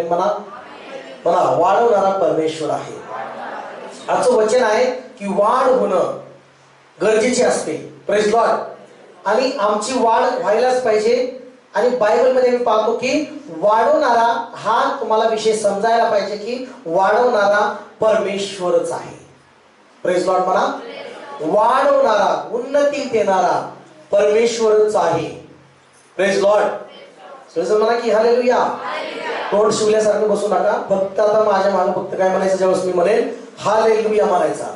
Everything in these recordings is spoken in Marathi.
आमेन म्हणा. म्हणा वाढवणारा परमेश्वर आहे. आजचं वचन आहे की वाढ होणं गरजेचे असते. Praise Lord. आणि आमची वाढ व्हायलाच पाहिजे. आणि बायबलमध्ये मी पाहतो की वाढवणारा हा तुम्हाला विषय समजायला पाहिजे की वाढवणारा परमेश्वरच आहे. प्रेज लॉर्ड म्हणा. वाढवणारा उन्नती देणारा परमेश्वरच आहे. Praise Lord. म्हणा की हालेलुया. तोंड शिवल्यासारखं बसू नका. फक्त आता माझ्या मागे फक्त काय म्हणायचं, ज्यावेळेस मी म्हणेन हालेलुया म्हणायचा.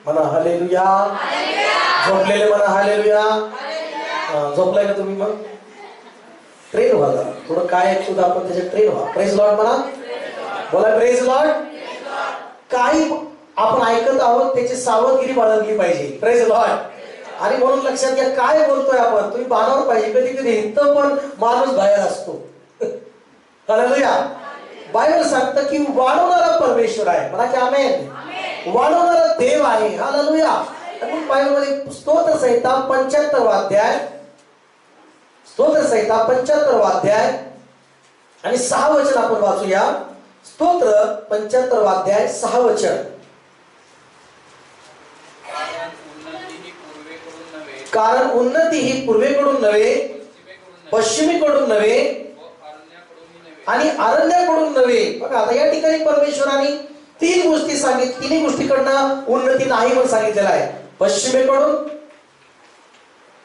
म्हणा हालेलुया. झोपलेले म्हणा हालेलुया. झोपलाय का तुम्ही? मग ट्रेन व्हा जरा थोडं. काय ऐकतो आपण त्याच्यात ट्रेन व्हा. प्रेज लॉर्ड म्हणा. बोला प्रेज लॉर्ड. काही आपण ऐकत आहोत त्याची सावधगिरी बाळगली पाहिजे. Praise Lord. आणि म्हणून लक्षात घ्या काय बोलतोय आपण. तुम्ही बाणावर पाहिजे. कधी कधी इथं पण माणूस बाहेर असतो. हालेलुया. बायबल सांगतं की वाढवणारा परमेश्वर आहे. म्हणा की आमेन. वाढवणारा देव आहे. हालेलुया. आणि बायबलमध्ये स्तोत्र संहिता 75 अध्याय, स्तोत्र संहिता 75 अध्याय आणि 6 वचन आपण वाचूया. स्तोत्र 75 अध्याय 6 वचन. कारण उन्नती ही पूर्वेकडून नव्हे, पश्चिमेकडून नव्हे आणि अरण्याकडून नव्हे. बघा आता या ठिकाणी परमेश्वराने 3 गोष्टी सांगितल्या. तिन्ही गोष्टीकडनं उन्नती नाही म्हणून सांगितलेलं आहे. पश्चिमेकडून,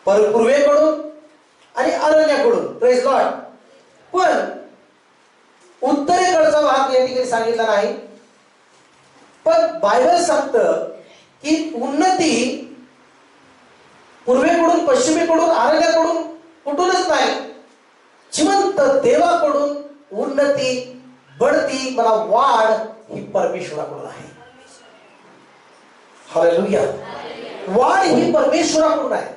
पूर्वेकडून आणि अरण्याकडून. Praise Lord. पण उत्तरेकडचा भाग या ठिकाणी सांगितला नाही. पण बायबल सांगतं की उन्नती पूर्वेकडून, पश्चिमेकडून, अरण्याकडून कुठूनच नाही, जिवंत देवाकडून उन्नती, बढती, मला वाढ ही परमेश्वराकडून आहे. हालेलुया. वाढ ही परमेश्वराकडून आहे.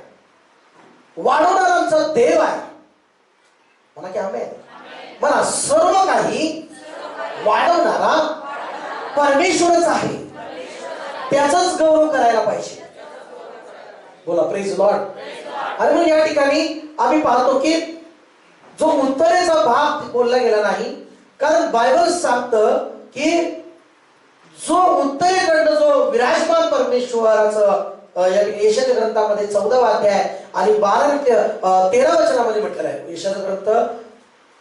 वाढवणारा आमचा देव आहे. म्हणा की आमेन. म्हणा सर्व काही वाढवणारा परमेश्वरच आहे. त्याचाच गौरव करायला पाहिजे. बोला प्रेज लॉर्ड. आणि मग या ठिकाणी आम्ही पाहतो की जो उत्तरेचा भाग बोलला गेला नाही. कारण बायबल सांगतं की जो उत्तरेकडनं जो विराजमान परमेश्वराचं यशाच्या ग्रंथामध्ये 14 अध्याय आणि 13 वचनामध्ये म्हटलेलं आहे. यशाचा ग्रंथ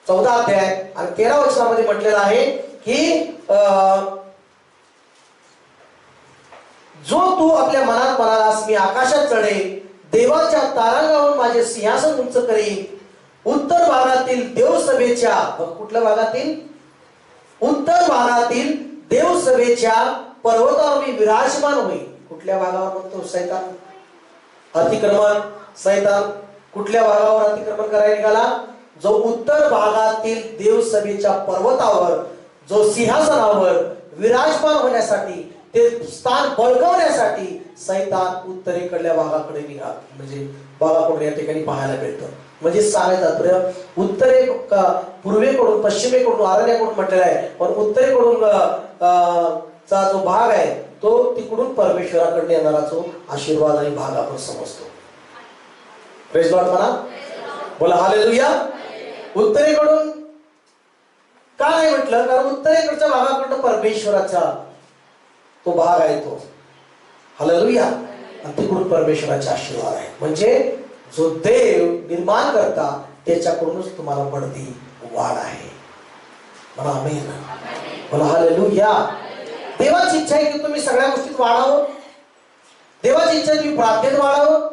14 अध्याय आणि 13 वचनामध्ये म्हटलेलं आहे की जो तू आपल्या मनात म्हणालास मी आकाशात चढेन, देवाच्या तारांगावरून माझे सिंहासन उंच करीन, उत्तर भागातील देवसभेच्या, कुठल्या भागातील? उत्तर भागातील देवसभेच्या पर्वतावर मी विराजमान होईल. कुठल्या भागावर म्हणतो? सैतान अतिक्रमण. सैतान कुठल्या भागावर अतिक्रमण करायला निघाला? जो उत्तर भागातील देवसभेच्या पर्वतावर, जो सिंहासनावर विराजमान होण्यासाठी, ते स्थान बळकवण्यासाठी सैतान उत्तरेकडल्या भागाकडे निघाला. म्हणजे भागाकडून या ठिकाणी पाहायला मिळतं. म्हणजे सांगायचं पूर्वेकडून, पश्चिमेकडून, अरण्याकडून म्हटलेलं आहे. पण उत्तरेकडून चा जो भाग आहे तो तिकडून परमेश्वराकडे येणारा जो आशीर्वाद आणि भाग आपण समजतो. प्रेज लॉर्ड म्हणा. बोला हालेलुया. उत्तरेकडून का नाही म्हटलं? कारण उत्तरेकडच्या भागाकडून परमेश्वराचा तो भाग आहे तो. हालेलुया. आणि तिकडून परमेश्वराचा आशीर्वाद आहे. म्हणजे जो देव निर्माण करता त्याच्याकडूनच तुम्हाला बढती वाढ आहे. म्हणा आमेन. म्हणा हालेलुया. देवाची इच्छा आहे की तुम्ही सगळ्या गोष्टीत वाढावं. देवाची इच्छा आहे तुम्ही प्रार्थनेत वाढावं.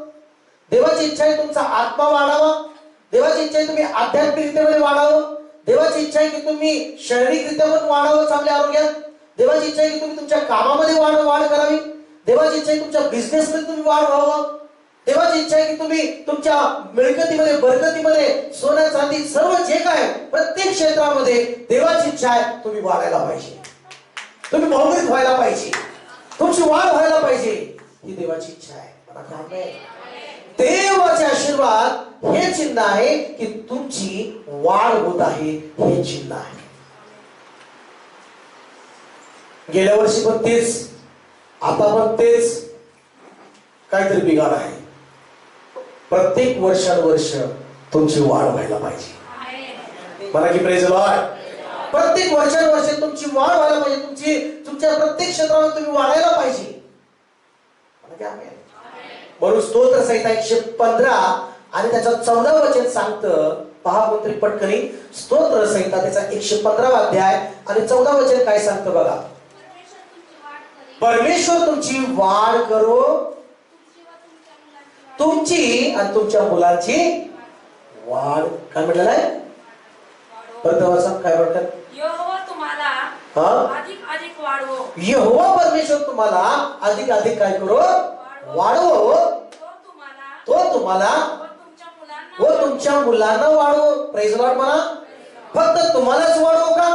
देवाची इच्छा आहे तुमचा आत्मा वाढावा. देवाची इच्छा आहे तुम्ही आध्यात्मिकतेमध्ये वाढावं. देवाची इच्छा आहे की तुम्ही शारीरिकरित्या पण वाढावं, चांगल्या आरोग्यात. देवाची इच्छा आहे की तुम्ही तुमच्या कामामध्ये वाढ करावी. देवाची इच्छा आहे तुमच्या बिझनेसमध्ये तुम्ही वाढ व्हावं. देवाची इच्छा आहे की तुम्ही तुमच्या मिळकतीमध्ये, बरकतीमध्ये, सोन्या चांदी, सर्व जे काय प्रत्येक क्षेत्रामध्ये देवाची इच्छा आहे तुम्ही वाढायला पाहिजे. तुम्ही बहुमत व्हायला पाहिजे. तुमची वाढ व्हायला पाहिजे. ही देवाची इच्छा आहे. देवाचे आशीर्वाद हे चिन्ह आहे की तुमची वाढ होत आहे. हे चिन्ह आहे. गेल्या वर्षी पण तेच, आता पण तेच, काहीतरी बिघाड आहे. प्रत्येक वर्षानुवर्ष तुमची वाढ व्हायला पाहिजे. मला की प्रेज लॉर्ड. प्रत्येक वर्षानुवर्षे तुमची वाढ व्हायला पाहिजे, तुमच्या प्रत्येक क्षेत्रामध्ये तुम्ही वाढायला पाहिजे. म्हणून स्तोत्र संहिता 115 आणि त्याचं 14 वचन सांगतं. पहा कोणतरी पटकनी स्तोत्र संहिता त्याचा 115 अध्याय आणि 14 वचन काय सांगतं बघा. परमेश्वर तुमची वाढ करो, तुमची आणि तुमच्या मुलांची वाढ. काय म्हटलेलं आहे? काय म्हणतात? यहोवा तुम्हाला अधिक अधिक वाढवो. यहोवा परमेश्वर तुम्हाला अधिक अधिक काय करो? वाढवो. तो तुम्हाला व तुमच्या मुलांना वाढवो. प्रेज लॉर्ड म्हणा. फक्त तुम्हालाच वाढवो का?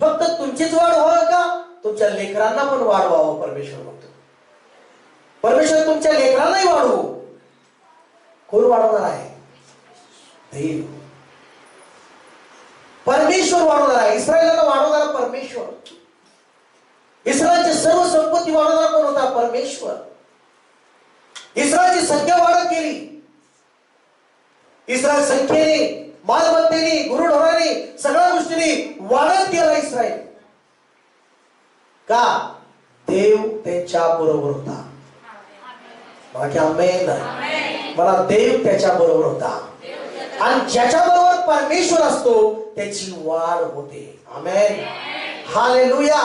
फक्त तुमचीच वाढ व्हावं का? तुमच्या लेकरांना पण वाढवावं परमेश्वर म्हणतो. परमेश्वर तुमच्या लेकरांनाही वाढवो. कोण वाढवणार आहे? देव. परमेश्वर वाढवणार आहे. इस्रायलाला वाढवणारा परमेश्वर. इस्रायलची सर्व संपत्ती वाढवणारा कोण होता? परमेश्वर. इस्रायलची संख्या वाढत गेली. इस्रायल संख्येने, मालमत्तेने, गुरुढोराने, सगळ्या गोष्टीने वाढत गेला इस्रायल. का? देव त्यांच्या बरोबर होता. बाकी आमेन. मला देव त्याच्या बरोबर होता. आणि ज्याच्या बरोबर परमेश्वर असतो त्याची वाढ होते. आमेन. हालेलुया.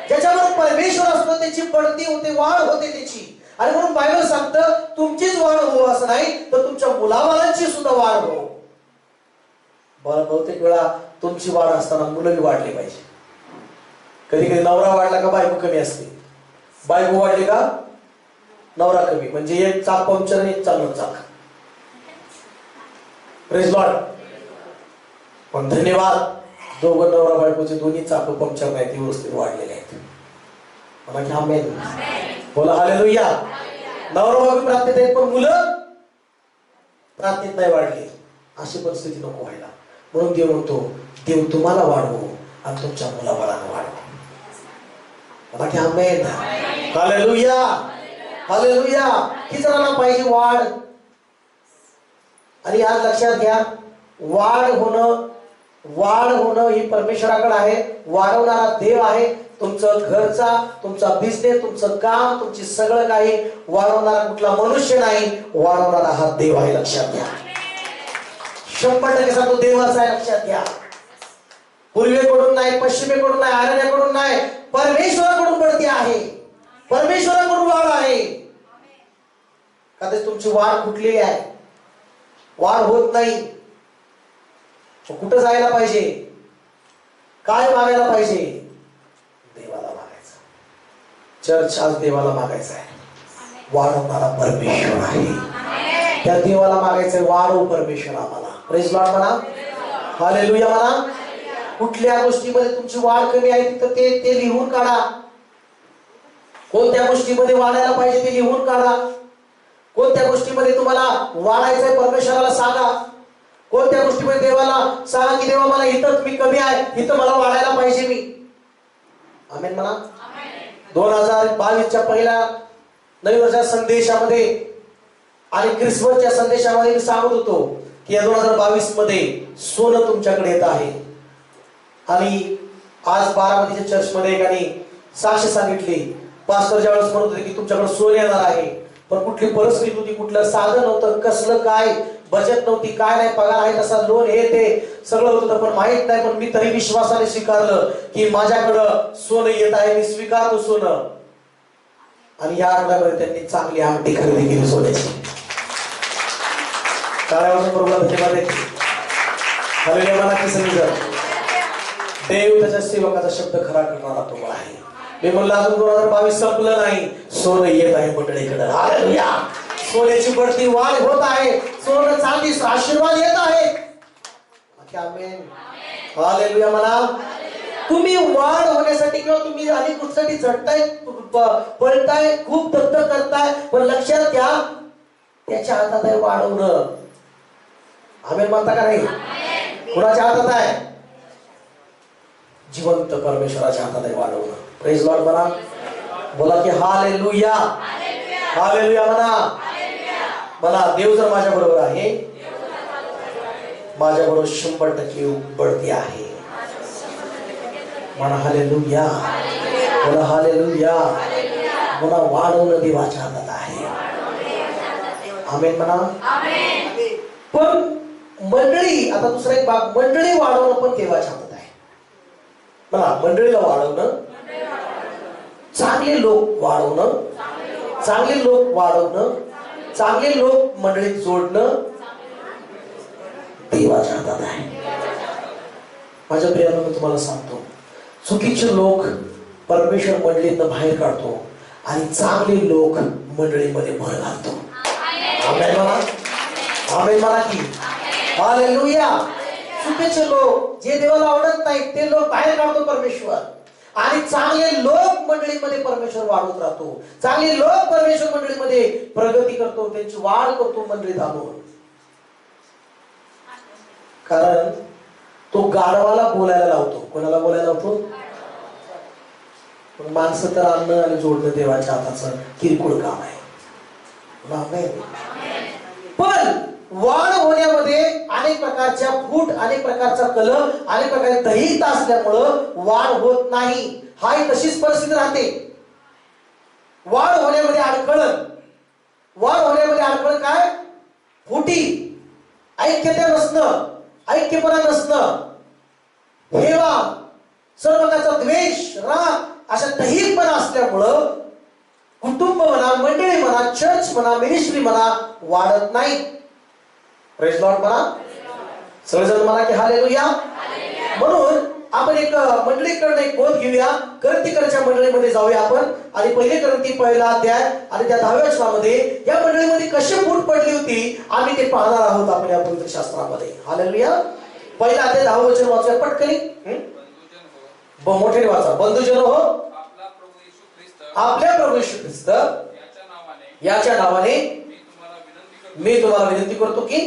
ज्याच्याबरोबर परमेश्वर असतो त्याची बढती होते, वाढ होते त्याची. आणि म्हणून बायबल सांगतं तुमचीच वाढ हो असं नाही तर तुमच्या मुलाबाळांची सुद्धा वाढ हो. बहुतेक वेळा तुमची वाढ असताना मुलंही वाढली पाहिजे. कधी कधी नवरा वाढला का बायको कमी असते, बायको वाढली का नवरा कमी. म्हणजे एक चाक पंक्चर आणि एक चांगलं चाक. Praise Lord. पण धन्यवाद, दोघं नवरा बायकोचे दोन्ही चाक पंक्चर नाही, ते व्यवस्थित वाढलेले आहेत. म्हणा आमेन. बोला हालेलुया. नवरा बायको प्रार्थनेत आहेत पण मुलं प्रार्थनेत नाही वाढली. अशी परिस्थिती नको व्हायला. म्हणून देव म्हणतो देव तुम्हाला वाढवो आणि तुमच्या मुलाबाळांना वाढवो. बाकी आमेन. हालेलुया. हालेलुया. ही जणांना पाहिजे वाढ. आणि आज लक्षात घ्या, वाढ होणं ही परमेश्वराकडे आहे. वाढवणारा देव आहे. तुमचं घरचा, तुमचा बिझनेस, तुमचं काम, तुमची सगळं काही वाढवणारा कुठला मनुष्य नाही, वाढवणारा हा देव आहे. लक्षात घ्या. 100% तो देवाचा आहे. लक्षात घ्या. पूर्वेकडून नाही, पश्चिमेकडून नाही, आरण्याकडून नाही, परमेश्वराकडून बढती आहे. परमेश्वराकडून वाढ आहे. कदाचित तुमची वाढ कुठली आहे, वाढ होत नाही. कुठं जायला पाहिजे, काय मागायला पाहिजे? देवाला मागायचं. चर्च आज देवाला मागायचं आहे. वाढवणारा परमेश्वर आहे. त्या देवाला मागायचंय, वाढव परमेश्वर आम्हाला. प्रेज लॉर्ड म्हणा. हालेलुया म्हणा. कुठल्या गोष्टीमध्ये तुमची वाढ कमी आहे तर ते लिहून काढा. कोणत्या गोष्टीमध्ये वाढायला पाहिजे ते लिहून काढा. कोणत्या गोष्टीमध्ये तुम्हाला वाढायचंय परमेश्वराला सांगा. कोणत्या गोष्टीमध्ये देवाला सांगा की देवा मला इथं मी कमी आहे, इथं मला वाढायला पाहिजे मी. आमेन म्हणा. 2022च्या पहिल्या नवीन वर्षाच्या संदेशामध्ये आणि ख्रिसमसच्या संदेशामध्ये मी सांगत होतो की या 2022 मध्ये सोनं तुमच्याकडे येत आहे. आणि आज बारामतीच्या चर्चमध्ये एकाने साक्ष सांगितली. पास्टर ज्यावेळेस म्हणत होते की तुमच्याकडे सोनं येणार आहे, पण कुठली परिस्थिती होती, कुठलं साधन नव्हतं, कसलं काय बचत नव्हती, काय नाही, पगार आहे तसा, लोन हे ते सगळं होतं पण माहित नाही. पण मी तरी विश्वासाने स्वीकारलं की माझ्याकडं सोनं येत आहे, मी स्वीकारतो सोनं. आणि या आठवड्यामध्ये त्यांनी चांगली अंगठी खरेदी केली सोन्याची. देव त्याच्या सेवकाचा शब्द खरा करणारा तो आहे. मी म्हणलं अजून 2022 संपलं नाही, सोनं येत आहे मंडळीकडे. हालेलुया. सोन्याची बढती वाढ होत आहे. सोनं चांदी आशीर्वाद येत आहे. आमेन. हालेलुया म्हणा. तुम्ही वाढ होण्यासाठी किंवा तुम्ही अनेक गोष्टीसाठी झटताय, पळताय, खूप दत्तक करताय, पण लक्षात घ्या त्याच्या हातात आहे वाढवणं. आमेन म्हणता का नाही? कुणाच्या हातात आहे? जिवंत परमेश्वराच्या हातात आहे वाढवणं. प्रेज लॉर्ड म्हणा. बोला की हालेलुया. हालेलुया म्हणा. मला देव जर माझ्या बरोबर आहे, माझ्या बरोबर 100% बढती आहे. म्हणा हालेलुया, बोला हालेलुया. म्हणा वाढवणं देवाच्या हातात आहे. आमेन म्हणा. पण मंडळी, आता दुसरा एक भाग, मंडळी वाढवणं पण देवाच्या हातात आहे. म्हणा मंडळीला वाढवणं, चांगले लोक वाढवणं, चांगले लोक वाढवणं, चांगले लोक मंडळीत जोडणं देवाच्या हातात आहे. माझ्या प्रियानं मी तुम्हाला सांगतो, चुकीचे लोक परमेश्वर मंडळीतनं बाहेर काढतो आणि चांगले लोक मंडळीमध्ये भर घालतो. आमेन म्हणा, आमेन म्हणा की हालेलुया. चुकीचे लोक, जे देवाला आवडत नाहीत ते लोक बाहेर काढतो परमेश्वर, आणि चांगले लोक मंडळीमध्ये परमेश्वर वाढवत राहतो. चांगले लोक परमेश्वर मंडळीमध्ये प्रगती करतो, त्यांची वाढ करतो मंडळीत आणून. कारण तो गाढवाला बोलायला लावतो. कोणाला बोलायला लावतो? माणसं तर आणणं आणि जोडणं देवाच्या हाताचं किरकोळ काम आहे. पण वाढ होण्यामध्ये अनेक प्रकारच्या फूट, अनेक प्रकारचा कलह, अनेक प्रकारचे दहीत असल्यामुळं वाढ होत नाही. हाय तशीच परिस्थिती राहते. वाढ होण्यामध्ये अडखळण, वाढ होण्यामध्ये अडखळण काय? फुटी, ऐक्यता नसणं, ऐक्यपणा नसणं, हेवा, सर्व प्रकारचा द्वेष, राग, अशा दहीतपणा असल्यामुळं कुटुंब म्हणा, मंडळी म्हणा, चर्च म्हणा, मिनिस्ट्री म्हणा वाढत नाही. प्रेज लॉर्ड म्हणा, सगळेजण म्हणा की हालेलुया. म्हणून आपण एक मंडळीकडनं एक बोध घेऊया. करंथीकरच्या मंडळीमध्ये जाऊया आपण, आणि पहिले करंथी पहिला अध्याय आणि त्या 10व्या वचनामध्ये या मंडळीमध्ये कशी फूट पडली होती आम्ही ते पाहणार आहोत आपण या पवित्र शास्त्रामध्ये. हालेलुया. पहिला अध्याय 10वं वचन वाचूया पटकन. मोठे वाचा. बंधुजन हो, आपल्या प्रभू येशू ख्रिस्त याच्या नावाने मी तुम्हाला विनंती करतो की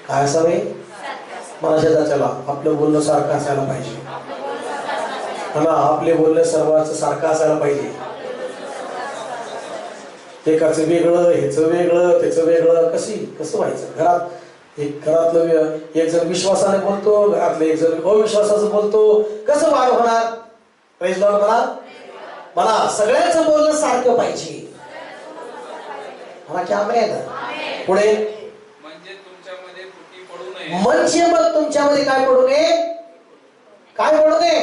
काय असावे? मला शेजारच्याला आपलं बोलणं सारखं असायला पाहिजे. मला आपले बोलणं सर्वांचं सारखं असायला पाहिजे. एकाचं वेगळं, ह्याचं वेगळं, त्याचं वेगळं. कसं व्हायचं? घरातलं एक जण विश्वासाने बोलतो, घरातलं एक जण अविश्वासाचं बोलतो. कसं वाढ होणार? प्रेज लॉर्ड म्हणा. मला सगळ्यांचं बोलणं सारखं पाहिजे. म्हणा की आमेन. पुढे म्हणजे मग तुमच्यामध्ये काय पडू नये? काय पडू नये?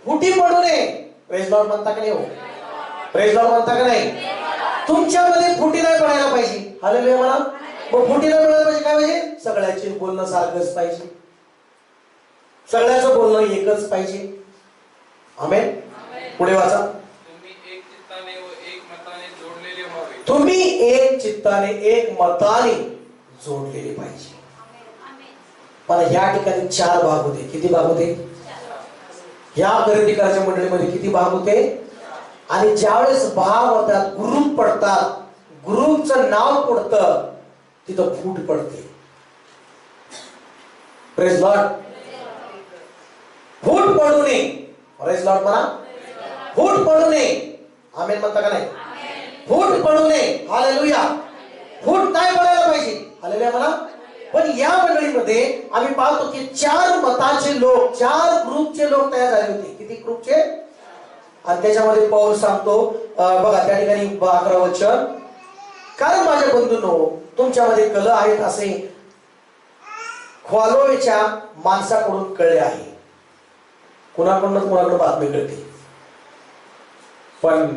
फुटी पडू नये. प्रेज लॉर्ड म्हणता का नाही? हो, प्रेज लॉर्ड म्हणता का नाही? तुमच्यामध्ये फुटी नाही पडायला पाहिजे. हालेलुया म्हणा. मग फुटी नाही पडायला पाहिजे काय पाहिजे? सगळ्याचे बोलणं सारखंच पाहिजे, सगळ्याचं बोलणं एकच पाहिजे. आमेन. पुढे वाचा. तुम्ही एक चित्ताने एक मताने जोडलेले पाहिजे. पण या ठिकाणी 4 भाग होते. किती भाग होते? या करंथीकरच्या मंडळीमध्ये किती भाग होते? आणि ज्यावेळेस भाग होतात, ग्रुप पडतात, ग्रुपचं नाव पडतं, तिथं फूट पडते. Praise Lord. फूट पडू नये. प्रेज लॉर्ड म्हणा. फूट पडू नये. आमेन म्हणता का नाही? फूट पडू नये. हालेलुया. फूट नाही पडायला पाहिजे. हालेलुया म्हणा. पण या मंडळीमध्ये आम्ही पाहतो की 4 मताचे लोक, 4 ग्रुपचे लोक तयार झाले होते. किती ग्रुपचे? आणि त्याच्यामध्ये पौल सांगतो बघा त्या ठिकाणी 11 वचन. कारण माझ्या बंधूंनो, तुमच्यामध्ये कलह आहेत असे ख्वालोवेच्या माणसाकडून कळले आहे. कुणाकडून बातमी कळते, पण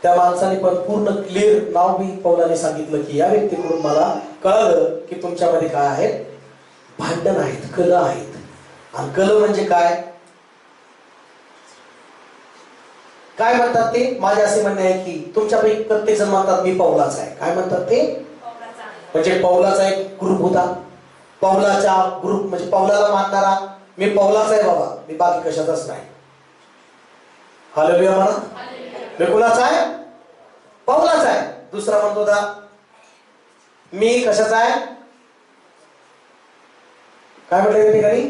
त्या माणसाने पण पूर्ण क्लिअर नाव मी पौलाने सांगितलं की या व्यक्तीकडून मला कळलं की तुमच्यामध्ये काय आहेत? भांडण आहेत, कलह आहेत. आणि कलह म्हणजे काय? काय म्हणतात ते? माझे असे म्हणणे आहे की तुमच्यापैकी प्रत्येक जण म्हणतात मी पौलाचा आहे. काय म्हणतात ते? म्हणजे पौलाचा एक ग्रुप होता. पौलाचा ग्रुप म्हणजे पौलाला मानणारा, मी पौलाचा आहे बाबा, मी बाकी कशाचाच नाही. हालेलुया म्हणा. मी कुणाचा आहे? पौलाचा आहे. दुसरा म्हणतो होता मी कशाचा आहे? काय म्हटलं ठिकाणी?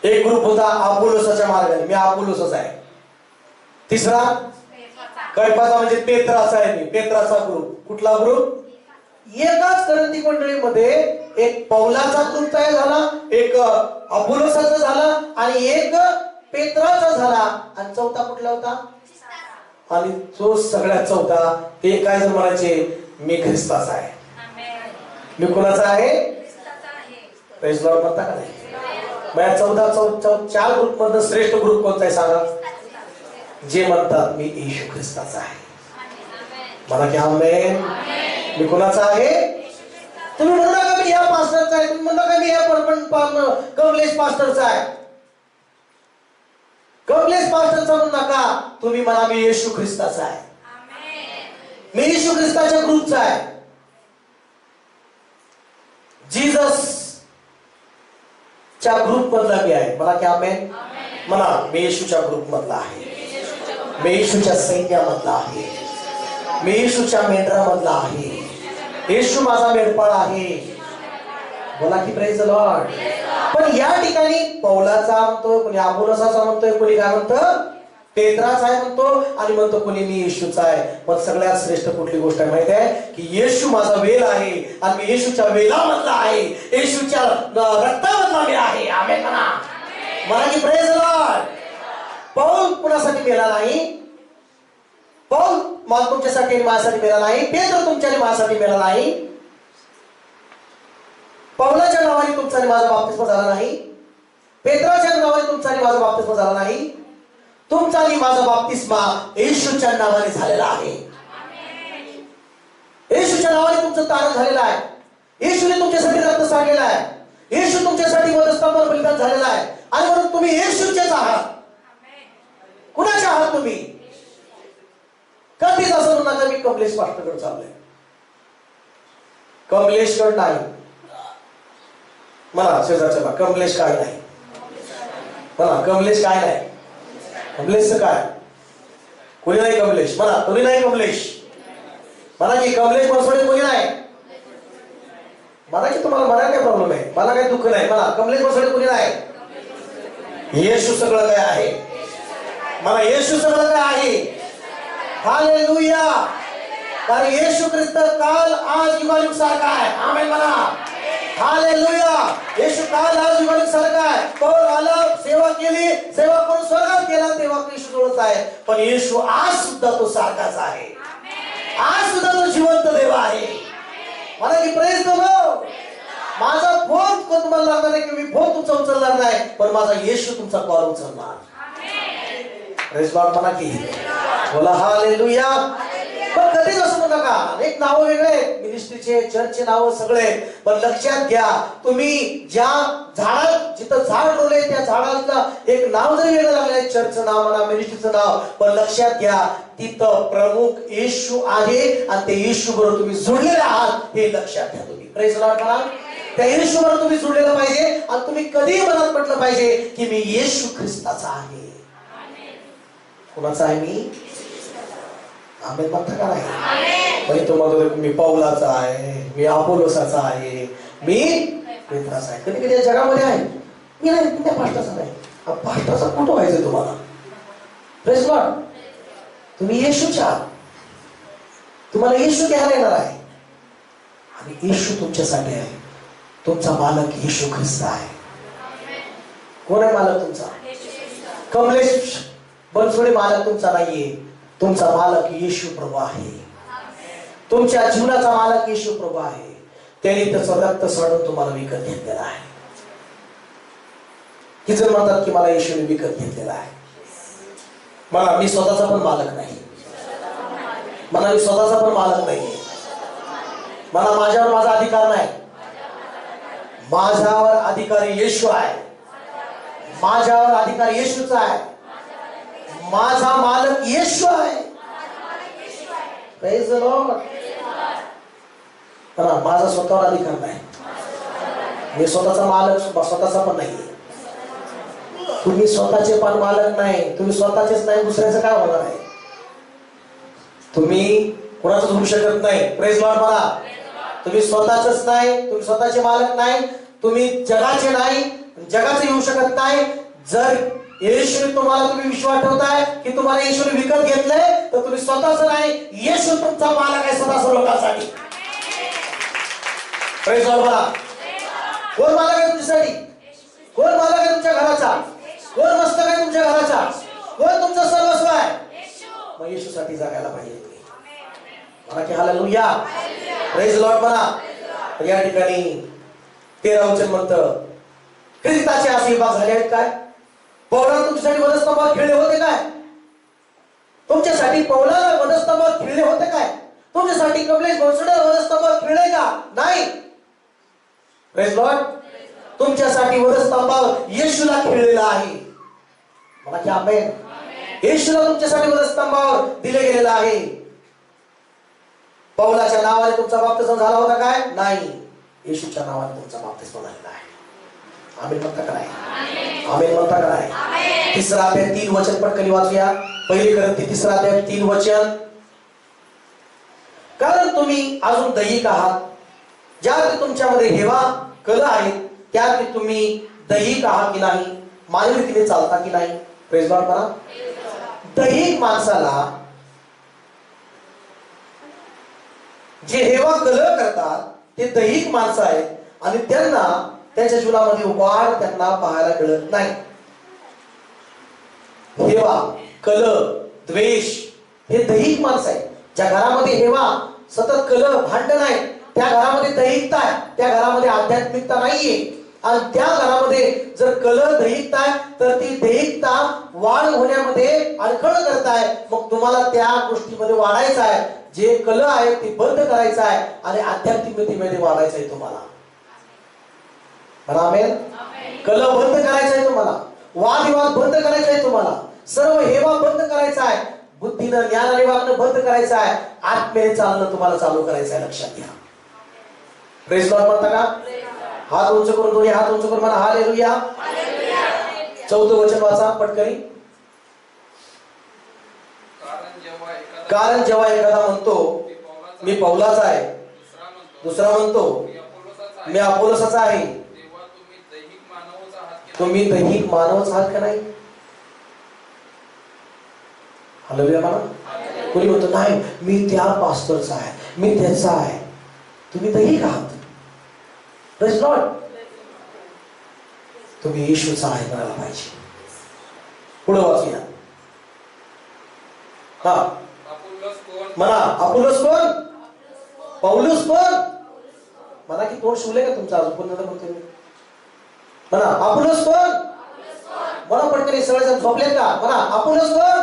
एक ग्रुप होता अपोलोसाच्या मार्गाने, मी अपोलोसच आहे. तिसरा कैफाचा म्हणजे पेत्राचा आहे, मी पेत्राचा ग्रुप. कुठला ग्रुप? एकाच करंदी मंडळीमध्ये एक पौलाचा ग्रुप तयार झाला, एक अपुलोसाचा झाला आणि एक पेत्राचा झाला, आणि चौथा कुठला होता? आणि तो सगळ्यात चौथा ते काय जर म्हणायचे, मी ख्रिस्ताचा आहे. मी कोणाचा आहे? प्रेज लॉर्ड म्हणता का नाही? मग 14 ग्रुप मधून श्रेष्ठ ग्रुप कोणता आहे सांगा? जे म्हणतात मी येशू ख्रिस्ताचा आहे. मला की आमेन. मी कोणाचा आहे? तुम्ही म्हणू नका मी ह्या पास्टरचा आहे, तुम्ही म्हणू नका मी ह्या कमलेश पास्टरचा आहे. कमलेश पास्टरचा म्हणू नका, तुम्ही म्हणा मी येशू ख्रिस्ताचा आहे. मी येशू ख्रिस्ताच्या ग्रुपचा आहे. जीसस च्या ग्रुप मधला मी आहे. मला की आमेन. म्हणा मी येशूच्या ग्रुप मधला आहे. मी येशूच्या सैन्यामधला आहे. मी येशूच्या मेंढरामधला आहे. येशू माझा मेंढपाळ आहे. बोला की प्रेज द लॉर्ड. पण या ठिकाणी पौलाचा म्हणतो, कोणी अपोलोसाचा म्हणतोय, कोणी काय म्हणतं पेत्राचा आहे म्हणतो, आणि म्हणतो कोणी मी येशूचा आहे. पण सगळ्यात श्रेष्ठ कुठली गोष्ट आहे माहिती आहे? की येशू माझा वेल आहे आणि मी येशूच्या वेलामधला आहे. येशूच्या रक्तामधला मी आहे. आमेन म्हणा. मला की प्रेज द लॉर्ड. पौल कुणासाठी मेला नाही? पौल मग तुमच्यासाठी आणि माझ्यासाठी मेला नाही. पेत्र तुमच्या आणि माझ्यासाठी मेला नाही. पौलाच्या नावाने तुमचा आणि माझा बाप्तिस्मा झाला नाही. पेत्राच्या नावाने तुमचा आणि माझा बाप्तिस्मा झाला नाही. तुमचा आणि माझा बाप्तिस्मा येशूच्या नावाने झालेला आहे. येशूच्या नावाने तुमचं तारण झालेलं आहे. येशूने तुमच्यासाठी रक्त सांडलेला आहे. येशू तुमच्यासाठी वधस्तंभावर बलिदान झालेला आहे. आणि म्हणून तुम्ही येशूचेच आहात. कुणाचे आहात तुम्ही? कधीच असं म्हणू नका मी कमलेश पास्टरकडे चाललोय. कमलेशकडे नाही. म्हणा शेजारच्या कमलेश काय नाही. म्हणा कमलेश काय नाही. कमलेशचं काय? कोणी नाही कमलेश. म्हणा तुम्ही नाही कमलेश. म्हणा की कमलेश बनसोडे कोणी नाही. म्हणा की तुम्हाला म्हणायला काय प्रॉब्लेम आहे? मला काही दुःख नाही. म्हणा कमलेश बनसोडे कोणी नाही. येशू सगळं काय आहे. मला येशू सगळं काय आहे. हालेलुया. कारण येशू ख्रिस्त काल आज युगायुग सारखा आहे. आमेन म्हणा. हालेलुया. येशू काल आज युगायुग सारखा आहे. पौल आला, सेवा केली, सेवा करून स्वर्गात गेला, तेव्हा येशू जवळच आहे. पण येशू आज सुद्धा तो सारखाच आहे. आज सुद्धा तो जिवंत देव आहे. मला की प्रेज द लॉर्ड. माझा फोन तुम्हाला लागणार नाही, की मी फोन तुमचा उचलणार नाही, पण माझा येशू तुमचा कॉल उचलणार. प्रेज लॉर्ड म्हणा की. बोला हालेलुया. पण कधीच असं म्हणू नका अनेक नावं वेगळे, मिनिस्ट्रीचे, चर्चचे नाव सगळे. पण लक्षात घ्या, तुम्ही ज्या झाडात जिथं झाड रोवले त्या झाडाला एक नाव जरी वेगळं लागलंय, चर्चचं नाव म्हणा, मिनिस्ट्रीचं नाव, पण लक्षात घ्या तिथं प्रमुख येशू आहे आणि ते येशू बरोबर तुम्ही जुळलेले आहात हे लक्षात घ्या तुम्ही. प्रेज लॉर्ड म्हणा. त्या येशू बरोबर तुम्ही जुळलेलं पाहिजे आणि तुम्ही कधी मनात म्हटलं पाहिजे की मी येशू ख्रिस्ताचा आहे. कुणाचा आहे मी? आमेन म्हणता का नाही? पण तो म्हणतो मी पौलाचा आहे, मी अपोलोसाचा आहे, मी पेत्राचा आहे. कधी कधी या जगामध्ये आहे मी नाही, मी त्या पास्टरचा नाही. पास्टरचा कुठं व्हायचं तुम्हाला? Praise Lord. तुम्ही येशूच्या आहात. तुम्हाला येशू घ्यायला येणार आहे आणि येशू तुमच्यासाठी आहे. तुमचा मालक येशू ख्रिस्त आहे. कोण आहे मालक तुमचा? कमलेश बनसोडे मालक तुमचा नाहीये. तुमचा मालक येशू प्रभू आहे. तुमच्या जीवनाचा मालक येशू प्रभू आहे. त्यांनी त्याचं रक्त सोडून तुम्हाला विकत घेतलेला आहे. ही जर म्हणतात की मला येशूने विकत घेतलेला आहे. मला मी स्वतःचा पण मालक नाही. मला मी स्वतःचा पण मालक नाही. मला माझ्यावर माझा अधिकार नाही. माझ्यावर अधिकारी येशू आहे. माझ्यावर अधिकार येशूचा आहे. माझा मालक येशू आहे. Praise the Lord. माझा स्वतःवर अधिकार नाही. मी स्वतःचा मालक स्वतःचा पण नाही. तुम्ही स्वतःचे पण मालक नाही. तुम्ही स्वतःचेच नाही, दुसऱ्याचं काय होणार आहे? तुम्ही कोणाचंच होऊ शकत नाही. प्रेज लॉर्ड म्हणा. तुम्ही स्वतःच नाही, तुम्ही स्वतःचे मालक नाही, तुम्ही जगाचे नाही, जगाचे येऊ शकत नाही. जर येशूने तुम्हाला तुम्ही विश्वास ठेवताय की तुम्हाला येशूने विकत घेतलंय तर तुम्ही स्वतःच नाही, येशू तुमचा मालक आहे स्वतः सर्व लोकांसाठी. प्रेज लॉर्ड म्हणा. कोण मालक आहे तुमच्यासाठी? कोण मालक आहे तुमच्या घराचा? कोण मस्तक आहे तुमच्या घराचा? कोण तुमचं सर्वस्व आहे? मग येशूसाठी जगायला पाहिजे तुम्ही. म्हणा की हालेलुया. प्रेज लॉर्ड म्हणा. तर या ठिकाणी 13 वचन म्हणतं, ख्रिस्ताचे असे विभाग झाले आहेत काय? पौलाने तुमच्यासाठी वधस्तंभावर खिळले होते काय? तुमच्यासाठी पौलाला वधस्तंभावर खिळले होते काय? तुमच्यासाठी कमलेश बनसोडे वधस्तंभावर खिळले का? नाही. Praise Lord. तुमच्यासाठी वधस्तंभावर येशूला खिळलेला आहे. मला की आमेन. येशूला तुमच्यासाठी वधस्तंभावर दिले गेलेलं आहे. पौलाच्या नावाने तुमचा बाप्तिस्म झाला होता काय? नाही. येशूच्या नावाने तुमचा बाप्तिस्म झालेला आहे. आमेन म्हणता काय? आमेन म्हणता काय? 3 अध्याय 3 वचन पटकन वाचूया. 1 कोरिंथी 3 अध्याय 3 वचन. कारण तुम्ही अजून दैहिक आहात, ज्यात तुमच्यामध्ये हेवा कल आहे, त्यात तुम्ही दैहिक आहात की नाही? मानवी रीतीने चालता की नाही? प्रेज लॉर्ड करा. दैहिक माणसाला जे हेवा कल करतात ते दैहिक माणसं आहेत आणि त्यांना त्यांच्या जीवनामध्ये वाढ त्यांना पाहायला मिळत नाही. हेवा कल द्वेष हे दैहिक माणसं आहेत. ज्या घरामध्ये हेवा सतत कल भांडण आहे त्या घरामध्ये दैहिकता आहे, त्या घरामध्ये आध्यात्मिकता नाहीये. आणि त्या घरामध्ये जर कल दैहिकता आहे तर ती दैहिकता वाढ होण्यामध्ये अडखळ करताय. मग तुम्हाला त्या गोष्टीमध्ये वाढायचं आहे. जे कल आहे ते बंद करायचं आहे आणि आध्यात्मिकतेमध्ये वाढायचं आहे तुम्हाला. आमेन. कल बंद करायचा आहे तुम्हाला. वादविवाद बंद करायचा आहे तुम्हाला. सर्व हेवा बंद करायचा आहे. बुद्धीनं ज्ञानाने वागणं बंद करायचं आहे. आत्म्याने चालणं तुम्हाला चालू करायचं आहे. लक्षात घ्या. प्रेज लॉर्ड म्हणता का? हात उंच करून दोन्ही हात उंच करून म्हणा हालेलुया. 4 वचन वाचा पटकरी. कारण जेव्हा एखादा म्हणतो मी पौलाचा आहे, दुसरा म्हणतो मी अपोलोसाचा आहे, तुम्ही दैहिक मानवच आहात का नाही? हालेलुया म्हणा. कोणी म्हणतो नाही मी त्या पास्टरचा आहे, मी त्याचा आहे. तुम्ही दैहिक आहात. Praise Lord. तुम्ही येशूचा आहे म्हणायला पाहिजे. पुढे वाचूया. हा म्हणा अपोलोस कोण? पौलुस कोण? म्हणा की तोंड शिवले का तुमचा अजून पुन्हा म्हणतो म्हणा अपोलोस कोण? म्हणा पटकन सगळेजण झोपलेत का? म्हणा अपोलोस कोण?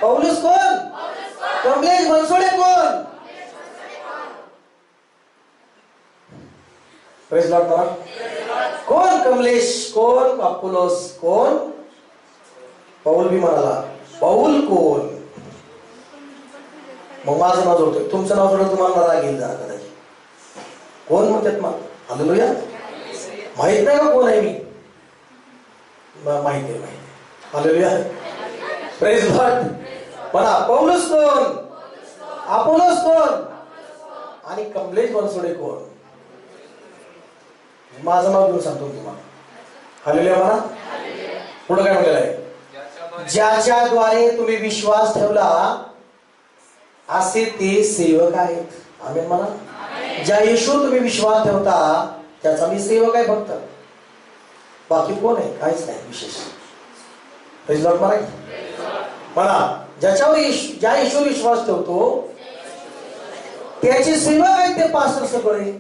पौलुस कोण? कमलेश बनसोडे कोण? प्रेज लॉर्ड म्हणा. कोण कमलेश? कोण अपोलोस? कोण? पौल बी म्हणाला पौल कोण? मग माझं नाव जोडतोय, तुमचं नाव जोडलं तुम्हाला राग येईल जरा कदाचित. कोण म्हणतात मग? हालेलुया. माहित नाही का कोण आहे मी? माहिती आहे. हालेलुया. Praise Lord. म्हणा पौलुस कोण? अपोलोस कोण? आणि कमलेश बनसोडे कोण? माझं नाव घेऊन सांगतो तुम्हाला. हालेलुया म्हणा. पुढे काय म्हटलेलं आहे? ज्याच्याद्वारे तुम्ही विश्वास ठेवला असे ते सेवक आहेत. आमेन म्हणा. ज्या येशूवर तुम्ही विश्वास ठेवता त्याचा मी सेवक आहे फक्त. बाकी कोण आहे? काहीच नाही विशेष. प्रेज लॉर्ड म्हणा. म्हणा ज्याच्यावर ज्या येशूवर विश्वास ठेवतो त्याचे सेवक आहेत ते पास्टर.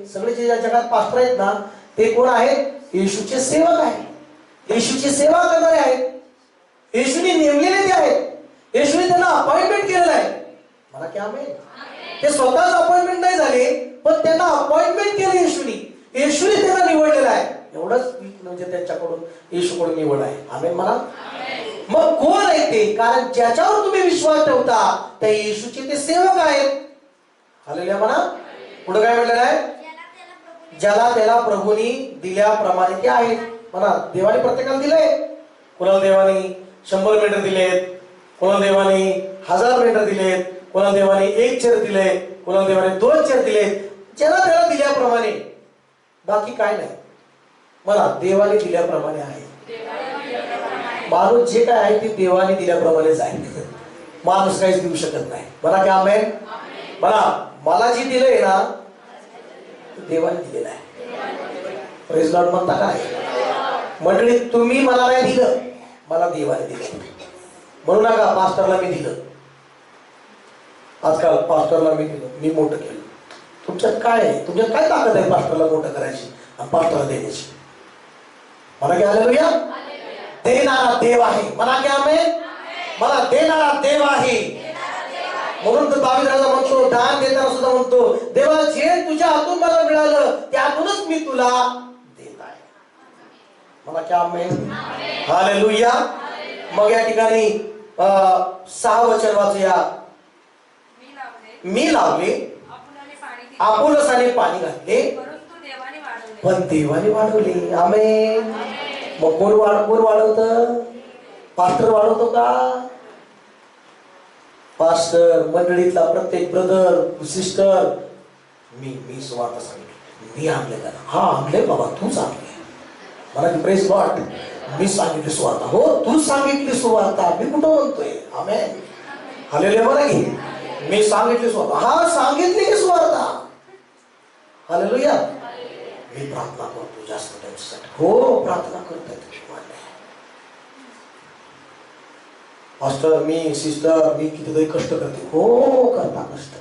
सगळे जे जगात पास्टर आहेत ना ते कोण आहेत? येशूचे सेवक आहेत. येशूची सेवा करणारे आहेत. येशूने नेमलेले ते आहेत. येशूने त्यांना अपॉइंटमेंट केलेलं आहे. मला की आमेन. ते स्वतःच अपॉइंटमेंट नाही झाले पण त्यांना अपॉइंटमेंट केलं येशूने. येशूने त्यांना निवडलेलं आहे. एवढंच म्हणजे त्यांच्याकडून येशूकडून निवड आहे. आमेन म्हणा. मग कोण आहे ते? कारण ज्याच्यावर तुम्ही विश्वास ठेवता त्या येशूचे ते सेवक आहेत. हालेलुया म्हणा. पुढे काय म्हटलेलं आहे? ज्याला त्याला प्रभूंनी दिल्याप्रमाणे ते आहेत. म्हणा देवाने प्रत्येकाला दिलंय. कोणाला देवाने 100 मीटर दिलेत, कोणाला देवाने 1000 मीटर दिलेत, कोणाला देवाने 1 चेर दिले, कोणाला देवाने 2 चेर दिलेत. ज्याला त्याला दिल्याप्रमाणे. बाकी काय नाही. मला देवाने दिल्याप्रमाणे आहे. माणूस जे काय आहे ते देवाने दिल्याप्रमाणेच आहे. माणूस काहीच देऊ शकत नाही. मला काय आमेन. मला जी दिलंय ना देवाने दिलेला आहे. प्रेज लॉर्ड म्हणता काय मंडळी, तुम्ही मला नाही दिलं, मला देवाने दिलं. म्हणू नका पास्टरला मी दिलं, आजकाल पास्टरला मी दिलं, मी मोठं केलं. तुमच्यात काय आहे? तुमच्यात काय ताकद आहे पास्टरला मोठं करायची आणि पास्टरला देण्याची? मला काय हालेलुया. देणारा देव आहे. मला काय आमेन. मला देणारा देव आहे. म्हणून तर दावीद राजा म्हणतो, दान देताना सुद्धा म्हणतो, देवा जे तुझ्या हातून मला मिळालं त्यातूनच मी तुला देत आहे. मला काय आमेन. हालेलुया. मग या ठिकाणी 6 वचन वाचूया. मी लावले, आपुलसाने पाणी घातले, पण देवाने वाढवले. आमेन. मग कोण वाढवतं? पास्टर वाढवतो का? पास्टर, मंडळीतला प्रत्येक ब्रदर सिस्टर, मी सुवार्ता सांगितली, मी आणले का? हा आणले बाबा, तूच आणले. मला की प्रेज लॉर्ड, मी सांगितली सुवार्ता. हो तू सांगितली सुवार्ता, मी कुठं म्हणतोय? आमेन. हालेलुया. मला की मी सांगितली सुवार्ता. हा सांगितली की सुवार्ता. हालेलुया. मी प्रार्थना करतो जास्त त्यांच्यासाठी. हो प्रार्थना करतोय. मास्टर, मी सिस्टर, मी कितीतरी कष्ट करते. हो करता कष्ट.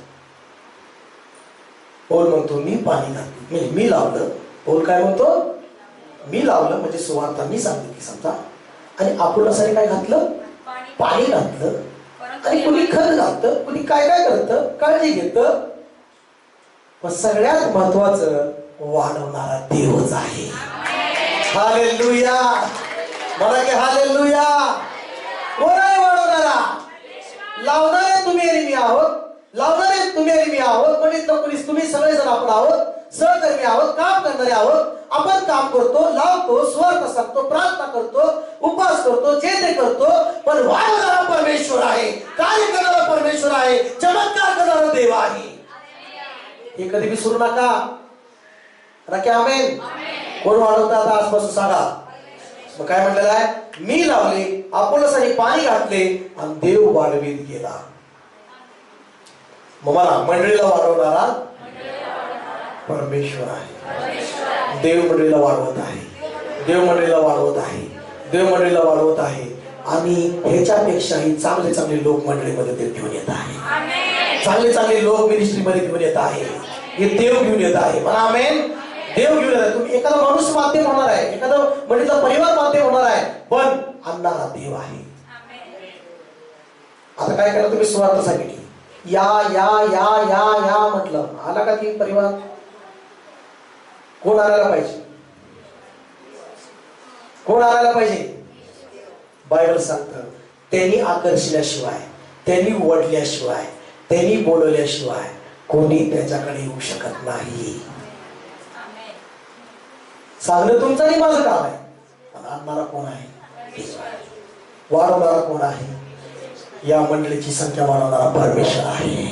पौल म्हणतो मी पाणी घातलं, मी लावलं. पौल काय म्हणतो? मी लावलं म्हणजे सुवार्ता मी सांगितली समजा. आणि आपुलसाने काय घातलं? पाणी घातलं. आणि कुणी खत घालतं, कुणी काय काय करतं, काळजी घेतं. पण सगळ्यात महत्वाचं वाढवणारा देवच आहे. हालेलुया. मला की हालेलुया. कोण आहे वाढवणारा? लावणारे तुम्ही आणि मी आहोत. लावणारे तुम्ही आणि मी आहोत. म्हणजे तुम्ही सगळेजण आपण आहोत. सहकर्मी आहोत, काम करणारे आहोत. आपण काम करतो, लावतो, सुवार्ता सांगतो, प्रार्थना करतो, उपवास करतो, जे ते करतो. पण वाढवणारा परमेश्वर आहे, कार्य करणारा परमेश्वर आहे, चमत्कार करणारा देव आहे. हे कधी विसरू नका. नक्की आमेन. कोण वाढवतात आजपासून सांगा. मग काय म्हटलेलं आहे? मी लावले, आपुलसाने पाणी घातले आणि देव वाढवीत गेला. मग मला मंडळीला वाढवणारा परमेश्वर आहे. देव मंडळीला वाढवत आहे. देव मंडळीला वाढवत आहे. देव मंडळीला वाढवत आहे. आणि ह्याच्यापेक्षाही चांगले चांगले लोक मंडळीमध्ये ते घेऊन येत आहे. चांगले चांगले लोक मिनिस्ट्रीमध्ये घेऊन येत आहे. हे देव घेऊन येत आहे. म्हणा आमेन. देव घेऊन येत आहे. तुम्ही एखादा माणूस माध्यम होणार आहे, एखादा मंडळीचा परिवार माध्यम होणार आहे, पण आणणारा देव आहे. आता काय करा, तुम्ही सुवार्ता सांगितली, या या या या या म्हटलं, आला का ती परिवार? कोण आणायला पाहिजे? कोण आणायला पाहिजे? बायबल सांगतं त्यांनी आकर्षल्याशिवाय, त्यांनी ओढल्याशिवाय, त्यांनी बोलवल्याशिवाय कोणी त्याच्याकडे येऊ शकत नाही. सांगणं तुमचं आणि माझं काम आहे. पण आणणारा कोण आहे? वाढवणारा कोण आहे? या मंडळीची संख्या वाढवणारा परमेश्वर आहे.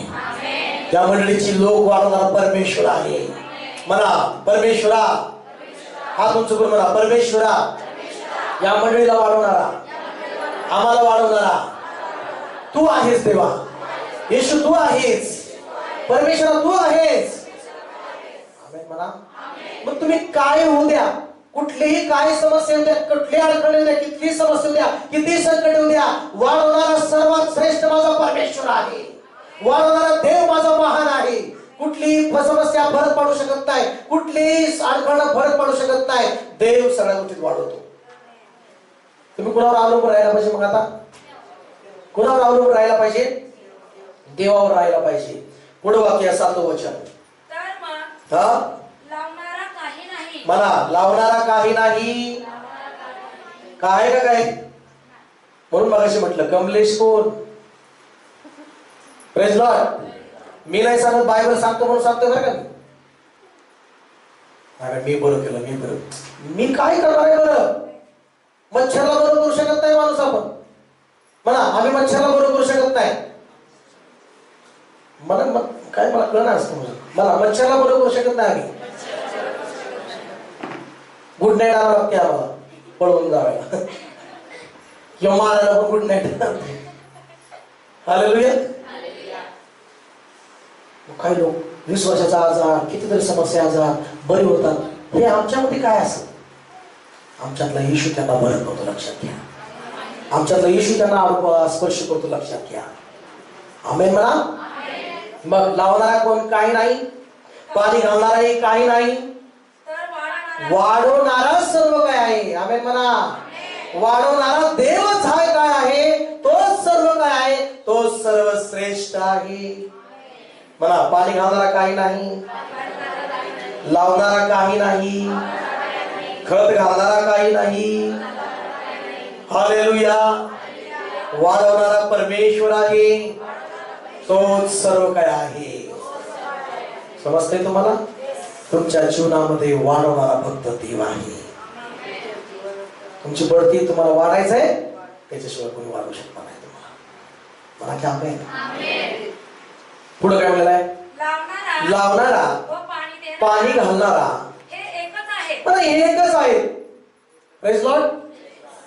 या मंडळीची लोक वाढवणारा परमेश्वर आहे. म्हणा परमेश्वरा. हात उंच करून म्हणा परमेश्वरा. या मंडळीला वाढवणारा, आम्हाला वाढवणारा तू आहेस देवा. येशू तू आहेस. परमेश्वरा तू आहेस. आमेन म्हणा. मग तुम्ही काय होऊ द्या, कुठलीही काय समस्या होऊ द्या, कुठली अडचण होऊ द्या, किती समस्या होऊ द्या, किती संकट होऊ द्या, वाढवणारा सर्वात श्रेष्ठ माझा परमेश्वर आहे. वाढवणारा देव माझा महान आहे. कुठलीही समस्या फरक पाडू शकत नाही, कुठलीही अडचण फरक पाडू शकत नाही. देव सगळ्या गोष्टीत वाढवतो. तुम्ही कुणावर अवलंबून राहायला पाहिजे? मग आता कुणावर अवलंबून राहायला पाहिजे? देवावर राहायला पाहिजे. पुढे वाक्य 7 वचन. मला लावणारा काही नाही. काय का काय? म्हणून मगाशी म्हटलं कमलेश कोण? Praise Lord. मी नाही सांगत, बायबल सांगतो म्हणून सांगतो बरं का. अरे मी बरं केलं, मी बरं. मी काय करणार आहे बरं? मच्छरला बरं करू शकत नाही माणूस आपण. म्हणा आम्ही मच्छरला बरं करू शकत नाही. मला काय मला कळणार असतं. मला मच्छरला बरं करू शकत नाही आम्ही. गुड नाईट आला लागते आम्हाला पळवून जावायला किंवा मारायला पण गुड नाईट. हालेलुया. काही लोक 20 वर्षाचा आजार, कितीतरी समस्या आजार बरी होतात. हे आमच्यामध्ये काय असत? आमच्यातला येशू त्यांना बरं करतो, लक्षात घ्या. आमच्यातला येशू त्यांना स्पर्श करतो, लक्षात घ्या. आमेन म्हणा. मग लावणारा कोण? काही नाही. पाणी घालणाराही काही नाही. वाढवणारा सर्व काय आहे. आमेन म्हणा. वाढवणारा देवच आहे. काय आहे? तोच सर्व काय आहे? तो सर्व श्रेष्ठ आहे. म्हणा, पाणी घालणारा काही नाही, लावणारा काही नाही, खत घालणारा काही नाही. हालेलुया. वाढवणारा परमेश्वर आहे, तोच सर्व काय आहे. समजते तुम्हाला? तुमच्या जीवनामध्ये वाढवणारा फक्त देव आहे. तुमची बढती तुम्हाला वाढायचं आहे, त्याच्याशिवाय कोणी वाढवू शकणार नाही तुम्हाला. मला काय आमेन. पुढे काय म्हणलेलं आहे? लावणारा पाणी घालणारा हे एकच आहे. Praise Lord.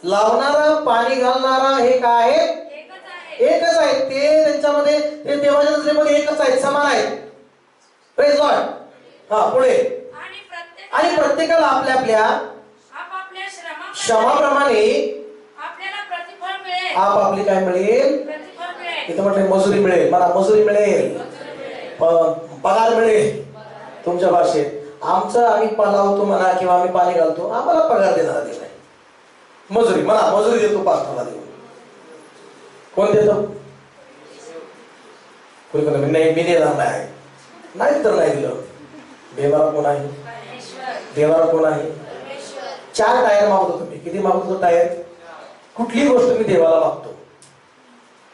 लावणारा पाणी घालणारा हे काय आहे? एकच आहे. ते त्यांच्यामध्ये, ते देवाच्या नजरेमध्ये एकच आहेत, समान आहेत. Praise Lord. हा, पुढे. आणि प्रत्येकाला आपल्या आपल्या श्रमाप्रमाणे आपापली काय मिळेल? इथं म्हटलं मजुरी मिळेल. मला मजुरी मिळेल, पगार मिळेल. तुमच्या भाषेत आमचं आम्ही लावतो म्हणा किंवा आम्ही पाणी घालतो, आम्हाला पगार देणारा देव आहे. मजुरी म्हणा, मजुरी देतो पास्टरला देव. कोण देतो? कोणी नाही, मी देणार नाही तर नाही दिलं. देवाला कोण आहे? देवाला कोण आहे? 4 टायर मागतो तुम्ही. किती मागतो टायर? कुठली गोष्ट मी देवाला मागतो.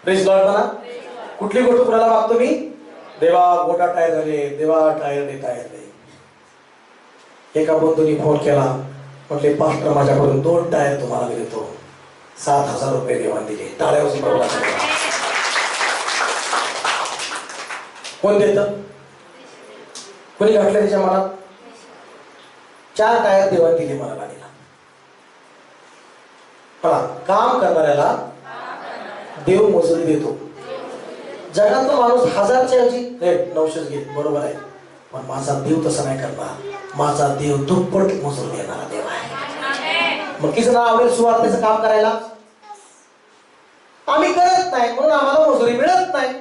प्रेज लॉर्ड म्हणा. कुठली गोष्ट कुणाला मागतो मी? देवा मोठा टायर झाले, देवा टायर दे, टायर दे. एका बंधूंनी फोन केला, म्हटले पास्टर माझ्याकडून 2 टायर तुम्हाला मी देतो. 7,000 रुपये देवाने दिले. टाळ्यावरची बरोबर. कोण देत? कोणी घातलं त्याच्या मनात? 4 टायर देवाने दिले मला गाडीला. काम करणाऱ्याला देव मजुरी देतो. जगात तो माणूस 1000च्या ऐवजी 900 घेत, बरोबर आहे. पण माझा देव तसं नाही करणार. माझा देव दुप्पट मजुरी देणारा देव आहे. मग किती जण आवडेल सुवार्थेचं काम करायला? आम्ही करत नाही म्हणून आम्हाला मजुरी मिळत नाही.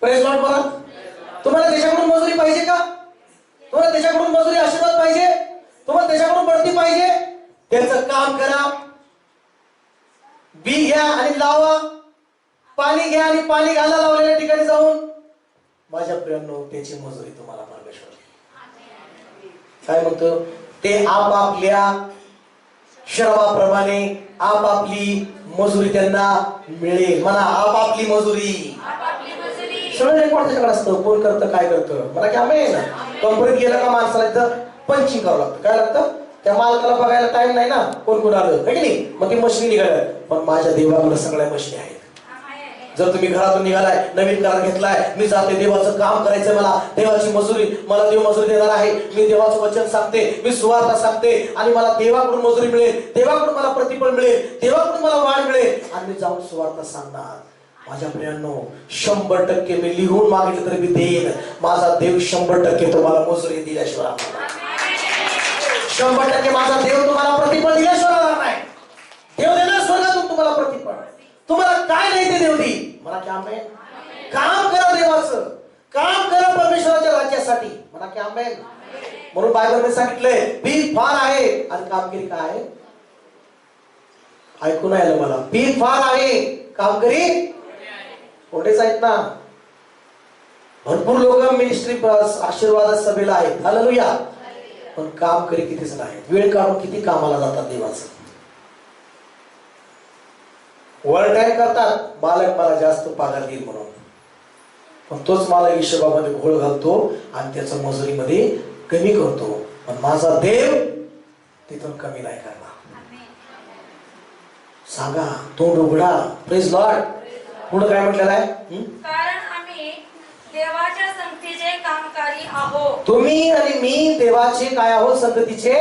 प्रेज लॉर्ड बोला. तुम्हाला त्याच्याकडून मजुरी पाहिजे का? तुम्हाला त्याच्याकडून मजुरी आशीर्वाद पाहिजे? तुम्हाला त्याच्याकडून बढती पाहिजे? त्याचं काम करा. बी घ्या आणि लावा. पाणी घ्या आणि पाणी घाला लावलेल्या ठिकाणी जाऊन. माझ्या प्रियांनो, त्याची मजुरी तुम्हाला परमेश्वर काय म्हणतो? ते आपापल्या श्रमाप्रमाणे आपापली मजुरी त्यांना मिळेल. म्हणा, आपापली मजुरी. सगळं रेकॉर्ड त्याच्याकडे असतं. कोण करतं, काय करतं. मला काय आमेन. कंपनीत गेलं का माणसाला इथं पंचिंग करावं लागतं. काय लागतं? त्या मालकाला बघायला टाइम नाही ना, कोण आलं आहे की नाही. मग ती मशीन निघालं. पण माझ्या देवाकडे सगळ्या मशीन आहेत. जर तुम्ही घरातून निघालाय, नवीन करार घेतलाय, मी जाते देवाचं काम करायचं, मला देवाची मजुरी, मला देव मजुरी देणार आहे. मी देवाचं वचन सांगते, मी सुवार्ता सांगते आणि मला देवाकडून मजुरी मिळेल, देवाकडून मला प्रतिफळ मिळेल, देवाकडून मला वाढ मिळेल आणि मी जाऊन सुवार्ता सांगणार. माझ्या प्रियांनो, 100% मी लिहून मागितलं तरी मी देईन. माझा देव 100% तुम्हाला मजुरी दिल्याशिवाय, 100% माझा देव तुम्हाला प्रतिफळ दिल्याशिवाय राहणार नाही. देव देणार स्वर्गातून तुम्हाला प्रतिफळ. तुम्हाला काय नाही ते देव देईल. मला काय आमेन. काम करा देवाचं, काम करा परमेश्वराच्या राज्यासाठी. मला काय आमेन. म्हणून बायबलने सांगितलंय, पीक फार आहे आणि कामगिरी काय आहे? ऐकून आलं मला. पीक फार आहे, कामगिरी थोडेच आहेत ना. भरपूर लोक मिनिस्ट्री आशीर्वाद सभेला आहेत, हालेलुया. पण कामगिरी किती जण आहेत? वेळ काढून किती कामाला जातात देवाचं. ओव्हर टाइम करतात, मालक मला जास्त पगार देईल म्हणून. पण तोच मालक हिशोबामध्ये घोळ घालतो आणि त्याचं मजुरीमध्ये कमी करतो. पण माझा देव तिथून कमी नाही करणार. सांगा, तोंड उघडा. Praise Lord. पुढे काय म्हटलेलं आहे? कारण आम्ही देवाच्या संगतीचे कामकारी आहोत. तुम्ही आणि मी देवाचे काय आहोत? संगतीचे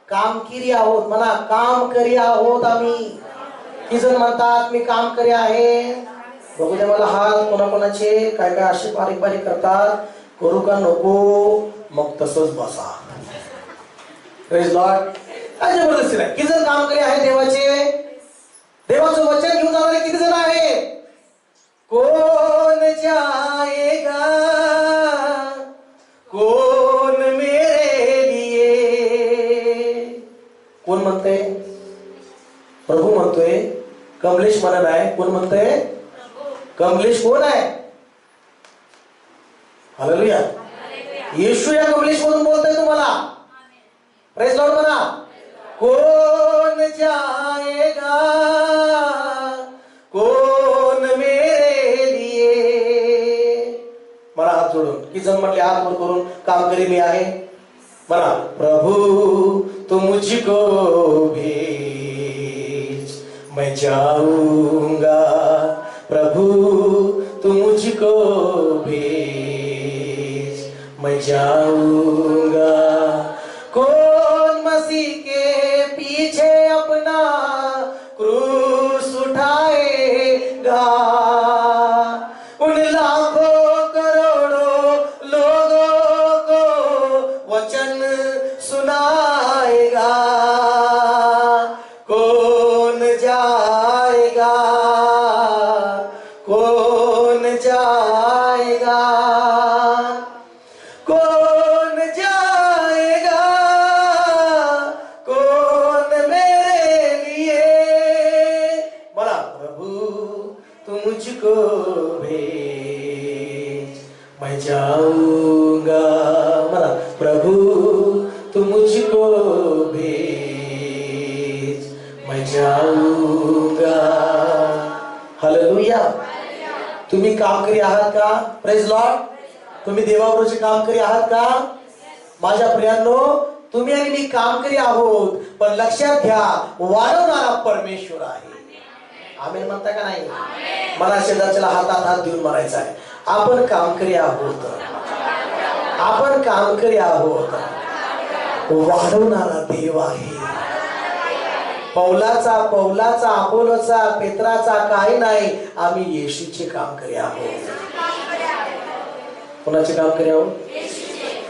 कामगिरी आहोत. म्हणा, कामकरी आहोत आम्ही. की जण म्हणतात मी काम करे आहे. बघू दे मला हात कोणाकोणाचे, काय काय असे बारीक बारीक करतात. करू का नको, मग तसंच बसा. Praise Lord. काय जबरदस्ती नाही. किती जण कामकरी आहे देवाचे? देवाचं वचन घेऊन जाणारे किती जण आहे? कोण जाएगा, कोण मेरे लिए. कोण म्हणते? प्रभू म्हणतोय. कमलेश म्हणत आहे. कोण म्हणतंय? कमलेश कोण आहे? हालेलुया. येशू या कमलेश मधून बोलतोय तुम्हाला. प्रेज लॉर्ड म्हणा. कोण जाएगा, कोण मेरे लिए. मला हात जोडून की जण म्हटले हात वर करून काम करी मी आहे. म्हणा प्रभू तू मुझको भेज, मैं जाऊंगा. प्रभू तू मुझको भेज, मैं जाऊंगा. कौन मसीह के पीछे अपना क्रूस उठाएगा, उन लाखों करोड़ों लोगों को वचन सुनाएगा. कौन जाएगा, कौन जाएगा, कौन जाएगा, कौन मेरे लिए. बोला प्रभु तू मुझको भेज, मैं जाऊंगा. बोला प्रभु तू मुझको भेज, मैं जाऊंगा. हालेलुया. तुम्ही कामकरी आहात का? Praise Lord. तुम्ही देवाबरोबरचे कामकरी आहात का? माझ्या प्रियांनो, तुम्ही आणि मी कामकरी आहोत, पण लक्षात घ्या वाढवणारा परमेश्वर आहे. आमेन म्हणता का नाही? मला शेजारच्याला हातात हात देऊन म्हणायचं आहे, आपण कामकरी आहोत, आपण कामकरी आहोत. वाढवणारा देव आहे. पौलाचा अपोलोचा पेत्राचा काही नाही. आम्ही येशूचे कामकरी आहोत. कोणाचे कामकरी आहोत?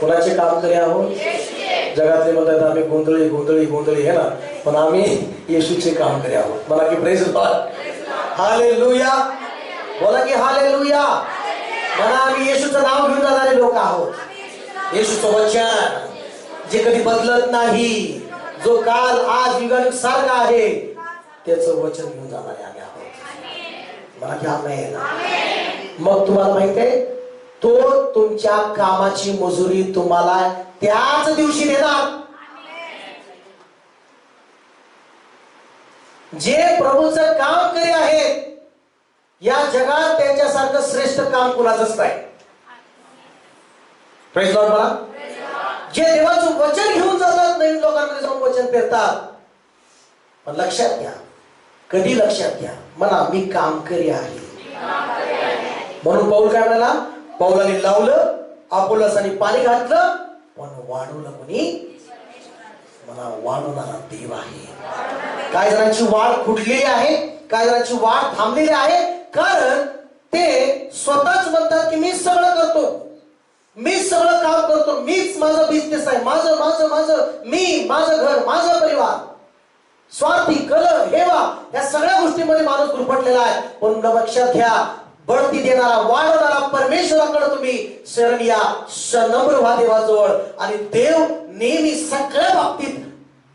कोणाचे कामकरी आहोत? जगातले म्हणतात आम्ही गोंधळी गोंधळी गोंधळी है ना, पण आम्ही येशूचे कामकरी आहोत. मला की प्रेज लॉर्ड. हालेलुया. बोला की हालेलुया. म्हणा आम्ही येशूचं नाव घेऊन जाणारे लोक आहोत. येशूचं वचन जे कधी बदलत नाही, जो काल आज युगायुग सारखा आहे, त्याचं वचन घेऊन जाणारे आम्ही आहोत. मला की आमेन. मग तुम्हाला माहित आहे, तो तुमच्या कामाची मजुरी तुम्हाला त्याच दिवशी देणार. जे प्रभूचं काम करी आहेत, या जगात त्यांच्यासारखं श्रेष्ठ काम कुणाचंच नाही. Praise Lord. मला जे देवाचं वचन घेऊन जातात, नवीन लोकांकडे जाऊन वचन पेरतात. पण लक्षात घ्या, कधी लक्षात घ्या, म्हणा मी कामकरी आहे. म्हणून पौल काय म्हणाला? पौलाने लावलं, अपोलोसाने पाणी घातलं, पण वाढवलं कोणी? मला वाढवणारा देव आहे. काही जणांची वाढ खुडलेली आहे, काही जणांची वाढ थांबलेली आहे, कारण ते स्वतःच म्हणतात की मी सगळं करतो, मी सगळं काम करतो, मीच माझं बिझनेस आहे, माझं माझं माझं मी, माझं घर, माझा परिवार. स्वार्थी, कलह, हेवा, या सगळ्या गोष्टींमध्ये माणूस गुरफटलेला आहे. पण लक्षात घ्या, बढती देणारा वाढवणारा परमेश्वराकडे तुम्ही शरण या, नम्र व्हा देवाजवळ, आणि देव नेहमी सगळ्या बाबतीत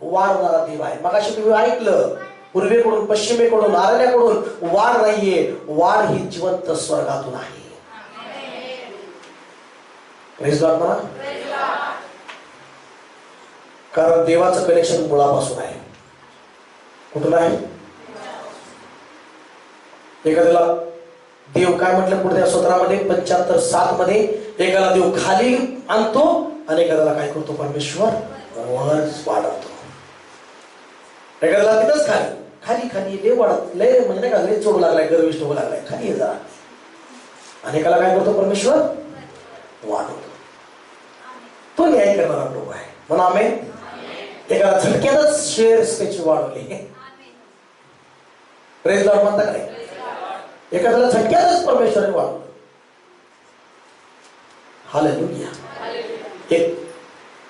वाढवणारा देव आहे. मगाशी तुम्ही ऐकलं, पूर्वेकडून पश्चिमेकडून आरण्याकडून वाढ नाहीये, वाढ ही जिवंत स्वर्गातून आहे. प्रेज लॉर्ड म्हणा. कारण देवाचं कनेक्शन मुळापासून आहे. कुठलं आहे? एखाद्याला देव काय म्हटलं पुढे स्तोत्रामध्ये 75:7 मध्ये, एकाला देव खाली आणतो आणि एखाद्याला काय करतो? परमेश्वर वर वाढवतो. एखाद्याला तिथंच खाली खाली खाली लय वाढत, लय म्हणजे नाही का, लय चोड लागलाय, गर्विष्ठ होऊ लागलाय, खाली ये जरा. आणि एकाला काय करतो? परमेश्वर वाढवतो. तो न्याय करणारा प्रभू आहे. म्हणून आमेन. एकाला झटक्यातच शेअर्स त्याची वाढवली. प्रेज लॉर्ड म्हणता का नाही? एखाद्याला झटक्यातच परमेश्वराने वाढवलं. हालेलुया. एक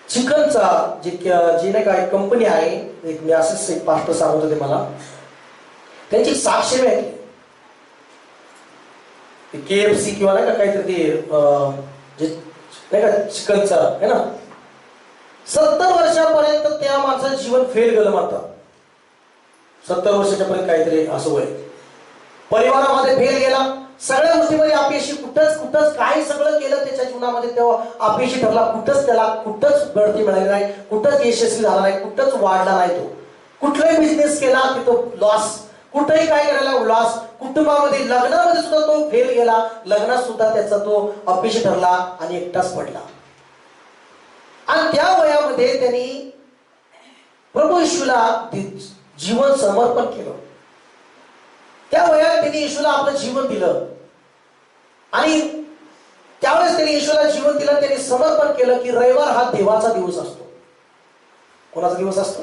चिकनचा जी नाही का एक कंपनी आहे, एक मी असंच एक पास्टर सांगत होते मला, त्यांची साक्ष मिळाली. KFC किंवा नाही का काहीतरी ते जे नाही का चिकनचा आहे ना, 70 वर्षापर्यंत त्या माणसाचं जीवन फेल गेलं म्हणतात. 70 वर्षाच्या पर्यंत काहीतरी असं वय, परिवारामध्ये फेल गेला, सगळ्या गोष्टीमध्ये अपयशी, कुठंच काही सगळं केलं त्याच्या जीवनामध्ये तेव्हा अपयशी ठरला. त्याला कुठंच बढती मिळाली नाही, कुठंच यशस्वी झाला नाही, कुठंच वाढला नाही. तो कुठलाही बिझनेस केला तिथं लॉस, कुठेही काय करायला लॉस. कुटुंबामध्ये लग्नामध्ये सुद्धा तो फेल गेला, लग्नात सुद्धा त्याचा तो अपयशी ठरला आणि एकटाच पडला. आणि त्या वयामध्ये त्यांनी प्रभू येशूला जीवन समर्पण केलं. त्या वयात त्यांनी येशूला आपलं जीवन दिलं आणि त्यावेळेस त्यांनी येशूला जीवन दिलं. त्यांनी समर्पण केलं की रविवार हा देवाचा दिवस असतो. कोणाचा दिवस असतो?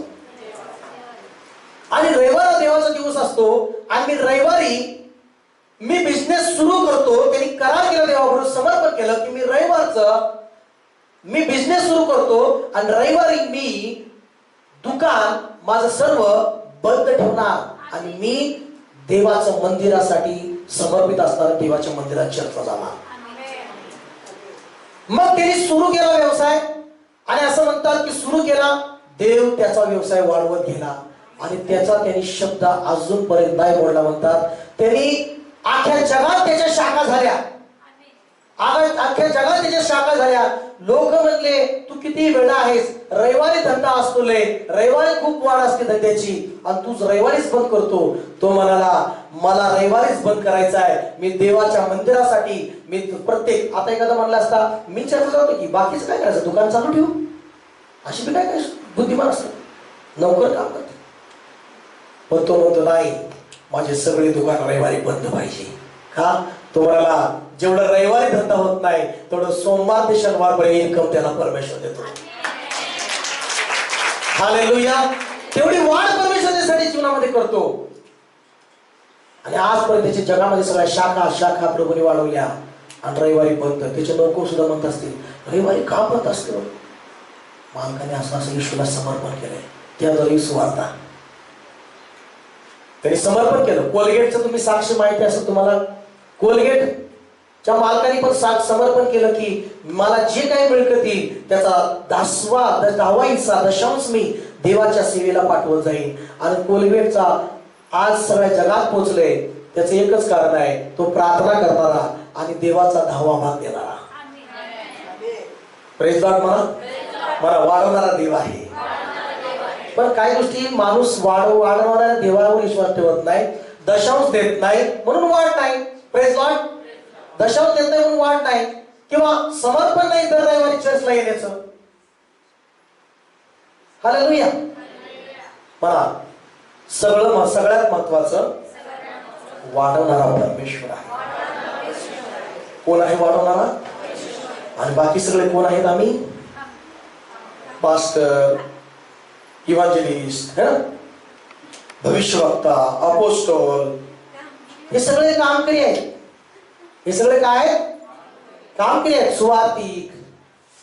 आणि रविवार हा देवाचा दिवस असतो. आणि मी रविवारी मी बिझनेस सुरू करतो. त्यांनी करार केला, देवाबरोबर समर्पण केलं की मी रविवारचं मी बिझनेस सुरू करतो आणि रविवारी मी दुकान माझं सर्व बंद ठेवणार आणि मी देवाच्या मंदिरासाठी समर्पित असणार, देवाच्या मंदिरात चर्चा जाणार. मग त्यांनी सुरू केला व्यवसाय आणि असं म्हणतात की सुरू केला, देव त्याचा व्यवसाय वाढवत गेला आणि त्याचा त्यांनी शब्द अजूनपर्यंत नाही बोलला. म्हणतात त्यांनी अख्ख्या जगात त्याच्या शाखा झाल्या, अख्ख्या जगात त्याच्या शाखा झाल्या. लोक म्हणले तू किती वेळा आहेस, रविवारी धंदा असतो लय, रविवारी खूप वाढ असते धंद्याची आणि तूच रविवारीच बंद करतो. तो म्हणाला मला रविवारीच बंद करायचा आहे, मी देवाच्या मंदिरासाठी मी प्रत्येक. आता एखादा म्हणला असता मी चर्चा जातो की बाकीच काय करायचं, दुकान चालू ठेवू, अशी बी काय बुद्धिमान असतं, नोकर काम करते. पण तो म्हणतो नाही, माझे सगळे दुकान रविवारी बंद पाहिजे. का? तो म्हणाला जेवढं रविवारी धंदा होत नाही तेवढं सोमवार ते शनिवार पर्यंत इन्कम त्याला परमेश्वर देतो. हालेलुया. तेवढी वाढ परमेश्वर त्यासाठी जीवनामध्ये करतो. आणि आजपर्यंत त्याच्या जगामध्ये सगळ्या शाखा प्रभूने वाढवल्या आणि रविवारी बंद. त्याचे लोक सुद्धा म्हणत असतील रविवारी का बंद असते? मालकाने असं येशूला समर्पण केलंय, त्याद्वारे सुवार्ता त्यांनी समर्पण केलं. कोलगेटचं तुम्ही साक्ष माहिती असं तुम्हाला, कोलगेटच्या मालकाने पण समर्पण केलं की मला जे काही मिळकती त्याचा 10वा हिस्सा दशांश मी देवाच्या सेवेला पाठवत जाईल. आणि कोलगेटचा आज सगळ्या जगात पोहोचले त्याचं एकच कारण आहे, तो प्रार्थना करणारा आणि देवाचा 10वा भाग देणारा. Praise God. मला वाढवणारा देव आहे. पण काही गोष्टी माणूस वाढवणाऱ्या देवावर विश्वास ठेवत नाही, दशांश देत नाही म्हणून वाढ नाही. Praise God. दशांश देत नाही म्हणून वाढ नाही, किंवा समर्पण नाही दर रविवारी चर्चला येण्याचं. हालेलुया. मला सगळ्यात महत्वाचं वाढवणारा परमेश्वर आहे. कोण आहे वाढवणारा? आणि बाकी सगळे कोण आहेत? आम्ही पास्टर, इव्हांजलिस्ट, भविष्यवक्ता, अपोस्टल, हे सगळे कामकरी आहेत. हे सगळे काय आहेत? कामकरी आहेत. सुवार्तिक,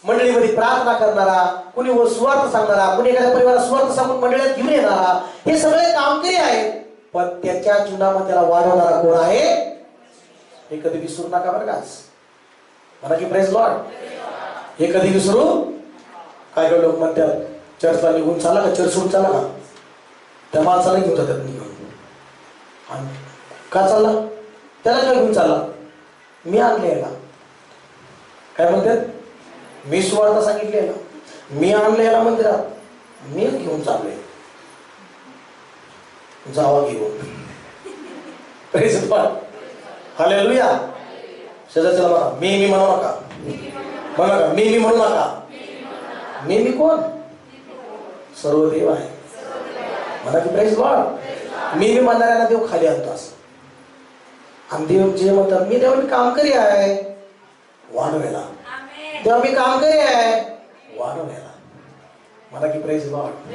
मंडळीमध्ये प्रार्थना करणारा, कुणी सुवार्थ सांगणारा, कुणी एखाद्या परिवारात सुवार्थ सांगून मंडळीत घेऊन येणारा, हे सगळे कामकरी आहेत. पण त्याच्या जीवनामध्ये त्याला वाढवणारा कोण आहे हे कधी विसरू नका बरं का. म्हणा की प्रेज लॉर्ड. हे कधी विसरू. काय काय लोक म्हणतात चर्चला निघून चाला का, चर्च सोडून चाला का, त्या माणसाला घेऊन जातात निघून. आणि का चालला? त्याला काय घेऊन चालला? मी आणले याला. काय म्हणतात? मी सुवार्थ सांगितले ना, मी आणले याला मंदिरात, मी घेऊन चालले. जावा घेऊन. Praise God. हालेलुया. शेजारच्याला म्हणा मी म्हणू नका, म्हणा का मी म्हणू नका. मी कोण? सर्व देव आहे. म्हणा की प्रेज गॉड. मी म्हणणाऱ्यांना देव खाली आणतो असं. आणि देव जे म्हणतात मी तेव्हा मी कामकरी आहे वाढवायला, तेव्हा मी कामकरी आहे वाढवायला. म्हणा की प्रेज गॉड.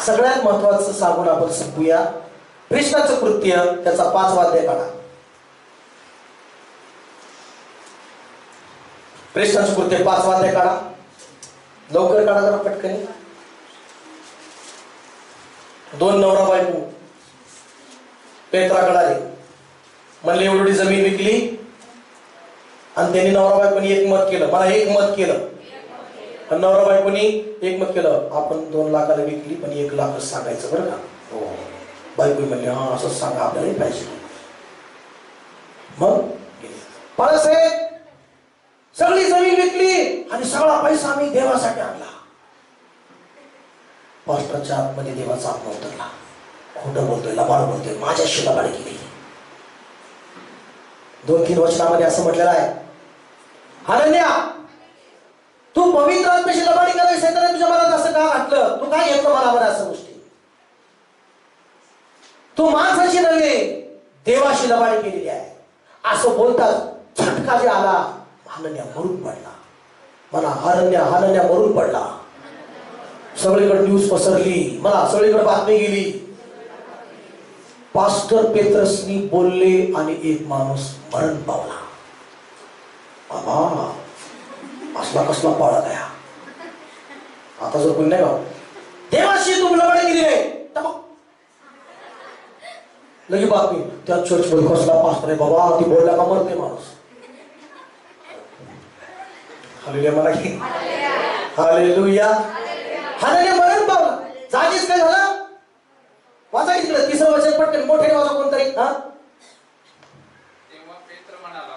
सगळ्यात महत्वाचं सांगून आपण संपूया. कृष्णाचं कृत्य त्याचा 5वा अध्याय काढा. प्रेषणांची कृत्य 5 अध्याय काढा, लवकर काढा जरा पटकन. 2 नवरा बायको पेत्राकडे आले, म्हणले एवढी जमीन विकली आणि त्यांनी नवरा बायकोनी एक मत केलं, मला एक मत केलं. आणि नवरा बायकोनी एक मत केलं, आपण 2 लाखाला विकली पण 1 लाखच सांगायचं बरं का. हो, बायको म्हणले हा असंच सांगा, आपल्यालाही पाहिजे. मग बाळासाहेब सगळी जमीन विकली आणि सगळा पैसा आम्ही देवासाठी आणला. पास्टरच्या आतमध्ये देवाचा आत्मा उतरला. खोटं बोलतोय, लबाड बोलतोय, माझ्याशी लबाड केली. 2-3 वचनामध्ये असं म्हटलेलं आहे, हनन्या तू पवित्र आत्म्याशी लबाडी करायची, सैतानाने तुझ्या मनात असं का घातलं? तू काय घेतलं मनावर असं गोष्टी? तू माणसाशी नव्हे देवाशी लबाडी केलेली आहे. असं बोलताच झटका जे आला, हनन्या मरून पडला. मला हनन्या मरून पडला. सगळीकडे न्यूज पसरली, मला सगळीकडे बातमी गेली. पास्टर पेत्रसनी बोलले आणि एक माणूस मरण पावला. बाबा असला कसला पाळा गया. आता जर कोणी नाही का देवाशी तू लबाडी केली नाही, लगे बातमी त्या चर्च मध्ये कसला पास्टर आहे बाबा, ती बोलला का मरते माणूस. हालेलुया म्हणा की हालेलुया. हनन्या मरण पावला. जागीच काय झालं? वाचा इकडे 3रं वचन पटकन मोठे वाचा कोणतरी. हा,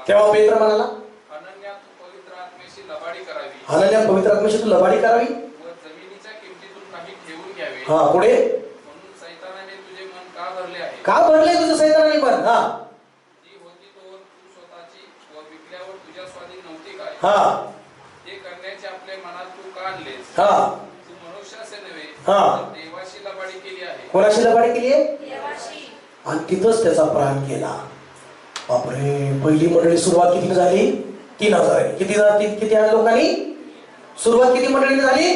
तेव्हा पेत्र म्हणाला हनन्या तू पवित्र आत्म्याशी लबाडी करावी. हनन्या पवित्र आत्म्याशी तू लबाडी करावी व जमिनीच्या किमतीतून काही ठेवून घ्यावे. हा, पुढे म्हणून सैतानाने तुझे मन का भरले आहे? का भरले तुझं सैतानाने मन? हा, ती होती तोवर तू स्वतःची व विकल्यावर तुझ्या स्वाधीन नव्हती काय? हा, ते करण्याचे आपले मनात तू का आणलेस? हा, तू मनुष्याचे नव्हे हा. तर देवाशी लबाडी केली आहे. कोणाशी लबाडी केली आहे? देवाशी. आणि तिथंच त्याचा प्राण गेला. बापरे, पहिली मंडळी सुरुवात किती झाली? 3000 आहे. किती लोकांनी सुरुवात किती मंडळीने झाली?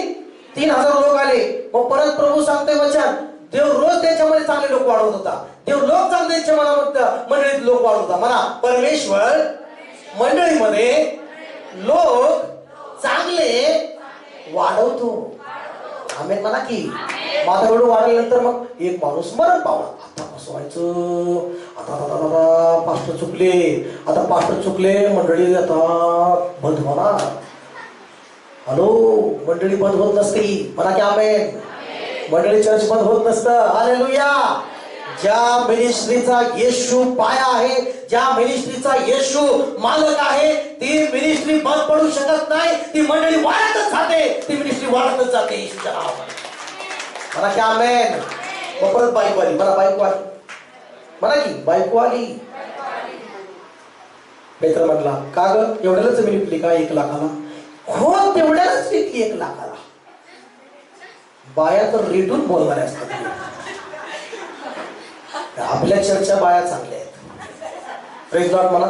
3000 लोक आले. मग परत प्रभू सांगते वचन, देव रोज त्यांच्यामध्ये चांगले लोक वाढवत होता. देव लोक चांगले त्यांच्या मनामध्ये मंडळीत लोक वाढवत होता. म्हणा परमेश्वर मंडळीमध्ये लोक चांगले वाढवतो. आमेन म्हणा की. माझा एवढं वाढल्यानंतर मग एक माणूस मरण पावला. आता कसं व्हायचं? आता पास्टर चुकले, मंडळी आता बंद होणार. हॅलो, मंडळी बंद होत नसते म्हणा की आमेन. मंडळी चर्च बंद होत नसतं. हालेलुया. ज्या मिनिस्ट्रीचा येशू पाया आहे, ज्या मिनिस्ट्रीचा येशू मालक आहे, ती मिनिस्ट्री बंद पडू शकत नाही. ती मंडळी वाढतच जाते, ती मिनिस्ट्री वाढतच जाते. येशूच्या नावाने म्हणा की आमेन. परत बायको आली. मला बायको आली म्हणा की बायको आली. पेत्र म्हटला का ग एवढ्यालाच जमीन विकली का 1 लाखाला? हो तेवढ्यालाच विकली 1 लाखाला. बाया तर रेटून बोलणाऱ्या असतात. आपल्या चर्चा बाया चांगल्या आहेत. प्रेज लॉर्ड म्हणा.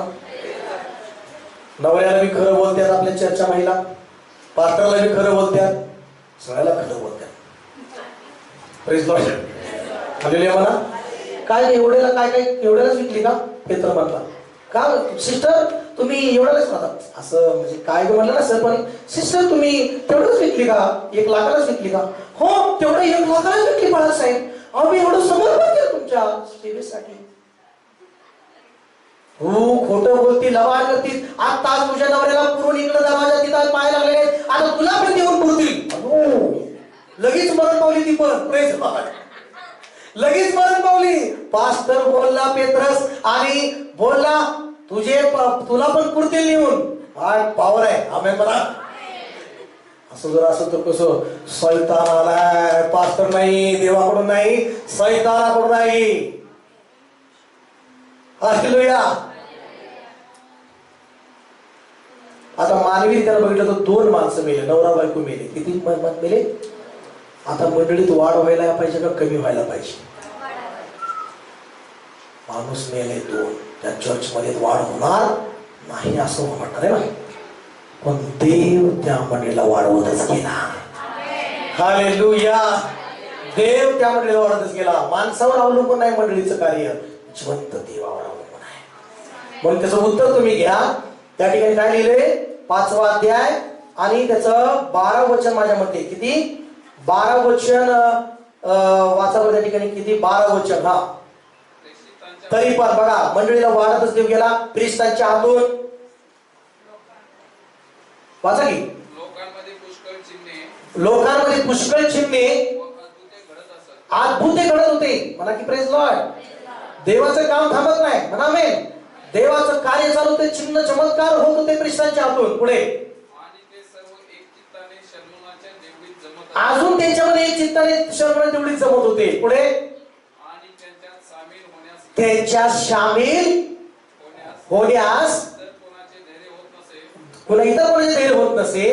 नवऱ्याला बी खरं बोलतात आपल्या चर्चा महिला, पास्टरला बी खरं बोलतात, सगळ्याला खरं बोलतात. Praise Lord. हालेलुया म्हणा. काय एवढ्यालाच विकली का? पेत्र म्हणला का सिस्टर तुम्ही एवढ्यालाच म्हणता असं, म्हणजे काय म्हणलं ना सर, पण सिस्टर तुम्ही तेवढंच विकली का? 1 लाखालाच विकली का? हो तेवढं 1 लाखालाच विकली बाळासाहेब. आम्ही एवढं समर्पण केलं तुमच्या सेवेसाठी. हो खोटं बोलती, लबाड करती. आता तुझ्या नवऱ्याला पुरून इकडे दरवाजा तिथं पाहायला लागले, आता तुला पण देऊन पुरतील. लगेच मरण पावली ती पण. Praise Lord. लगेच मरण पावली. पास्टर बोलला पेत्रस आणि बोलला तुला पण पुरतील नेऊन. हा पॉवर आहे. आमेन म्हणा. असं जर असं तर कसं सैतान आलाय. पास्टर नाही, देवाकडून नाही, सैतानाकडून नाही. हालेलुया. आता मानवी त्याला बघितलं तर 2 माणसं मेले, नवरा बायको मेले. किती मेले? आता मंडळीत वाढ व्हायला पाहिजे का कमी व्हायला पाहिजे? माणूस मेले 2. त्या चर्च मध्ये वाढ होणार नाही असं म्हणणार आहे. पण देव त्या मंडळीला वाढवतच गेला. हालेलुया. देव त्या मंडळीला वाढवतच गेला. माणसावर अवलंबून नाही मंडळीचं कार्य, जिवंत देवावर अवलंबून आहे. म्हणून त्याचं उत्तर तुम्ही घ्या. त्या ठिकाणी काय लिहिले? 5वा अध्याय आणि त्याचं 12 वचन माझ्या मते किती 12 वचन वाचा त्या ठिकाणी किती 12 वचन. हा तरी पण बघा मंडळीला वाढतच देव गेला प्रिस्तांच्या हातून. वाचा की लोकांमध्ये पुष्कळ चिन्हे अद्भुते घडत होते. म्हणा की प्रेज लॉर्ड. देवाचं काम थांबत नाही म्हणा आमेन. देवाचं कार्य चालू होते चिन्ह चमत्कार होत होते प्रिस्तांच्या हातून. पुढे अजून त्यांच्यामध्ये एक चित्ताने शर्मन तेवढीच जमत होते. पुढे त्यांच्या सामील होण्यास कुणा इतर कोणाचे धैर्य होत नसे.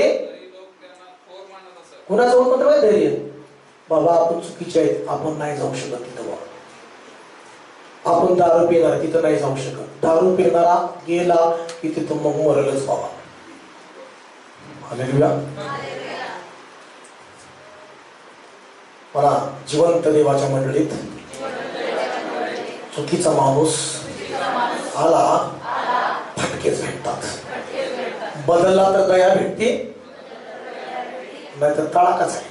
कुणाचं होत नव्हतं धैर्य. बाबा आपण चुकीचे आहेत आपण नाही जाऊ शकत तिथं. बाबा आपण दारू पिणार तिथं नाही जाऊ शकत. दारू पिणारा गेला की तिथं मग मरलच बाबा. हालेलुया. मला जिवंत देवाच्या मंडळीत चुकीचा माणूस आला फटकेच भेटतात. बदलला तर दया भेटते नाही तर तळाकाच आहे.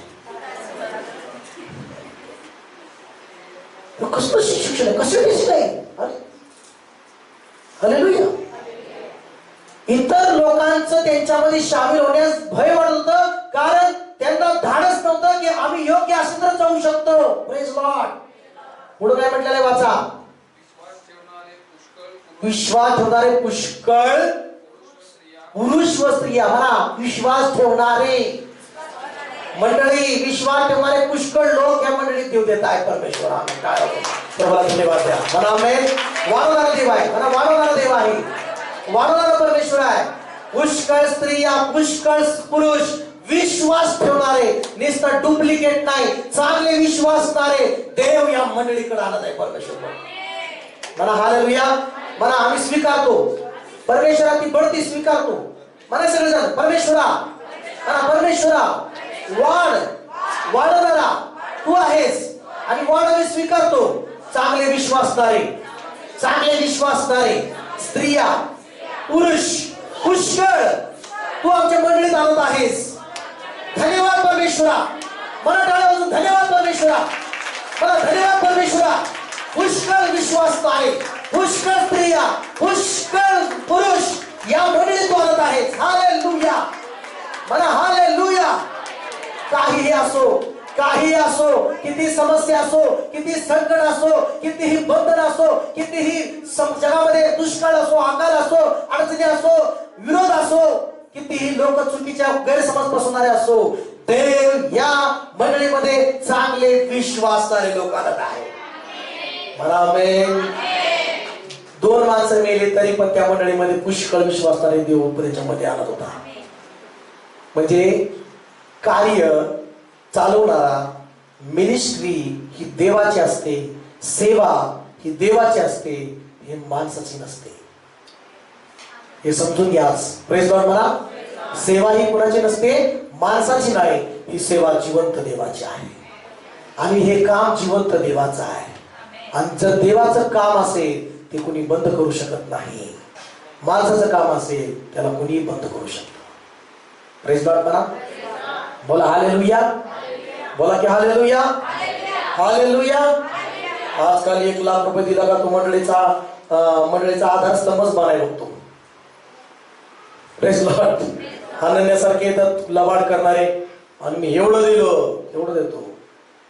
कसलं शिक्षण आहे कसं दिसत आहे. हालेलुया. इतर लोकांचं त्यांच्यामध्ये सामील होण्यास भय वाटत होतं कारण त्यांना धाडस नव्हतं की आम्ही योग्य असेल तर जाऊ शकतो. Praise Lord. पुढे काय म्हटलेलं आहे वाचा. विश्वास ठेवणारे पुष्कळ पुरुष व स्त्रिया. म्हणा विश्वास ठेवणारे मंडळी विश्वास ठेवणारे पुष्कळ लोक या मंडळीत देव देत आहे परमेश्वर. आम्ही काय प्रभूला धन्यवाद द्या. म्हणा आमेन. वाढवणारा देव आहे. म्हणा वाढवणारा देव आहे. वाढवणारा परमेश्वर आहे. पुष्कळ स्त्रिया पुष्कळ पुरुष विश्वास ठेवणारे नुसतं डुप्लिकेट नाही चांगले विश्वासणारे देव या मंडळीकडे आणत आहे परमेश्वर. म्हणा हालेलुया. म्हणा आम्ही स्वीकारतो परमेश्वराची बढती स्वीकारतो. म्हणा सगळेजण परमेश्वरा. म्हणा परमेश्वरा वाढवणारा तू आहेस आणि वाढ आम्ही स्वीकारतो. चांगले विश्वासणारे स्त्रिया पुरुष पुष्कळ तू आमच्या मंडळीत आणत आहेस. धन्यवाद परमेश्वरा. मला टाळ्या वाजून धन्यवाद परमेश्वरा. मला धन्यवाद परमेश्वरा. पुष्कळ विश्वासणारे पुष्कळ स्त्रिया पुष्कळ पुरुष या मंडळीत आणत आहेत. हालेलुया. म्हणा हालेलुया. काही असो किती समस्या असो किती संकट असो कितीही बंधन असो कितीही जगामध्ये दुष्काळ असो अकाल असो अडचणी असो विरोध असो कितीही लोक चुकीच्या गैरसमज पसरणारे असो देव या मंडळीमध्ये चांगले विश्वासणारे लोक आणत आहे. म्हणा आमेन. 2 माणसं मेले तरी पण त्या मंडळीमध्ये पुष्कळ विश्वासणारे देव त्याच्यामध्ये आणत होता. म्हणजे कार्य चालवणारा मिनिस्ट्री ही देवाची असते. सेवा ही देवाची असते. हे माणसाची नसते. हे समजून घ्या. Praise Lord. म्हणा सेवा ही कुणाची नसते माणसाची नाही. ही सेवा जिवंत देवाची आहे आणि हे काम जिवंत देवाचं आहे. आणि जर देवाचं काम असेल ते कुणी बंद करू शकत नाही. माणसाचं काम असेल त्याला कुणी बंद करू शकतो. Praise Lord. म्हणा बोला हालेलुया. बोला की हालेलुया. हालेलुया. आजकाल 1 लाख रुपये दिला का तो मंडळीचा आधारस्तंभच बनायला लागतो. Praise Lord. आणण्यासारखे येतात लबाड करणारे आणि मी एवढं एवढं देतो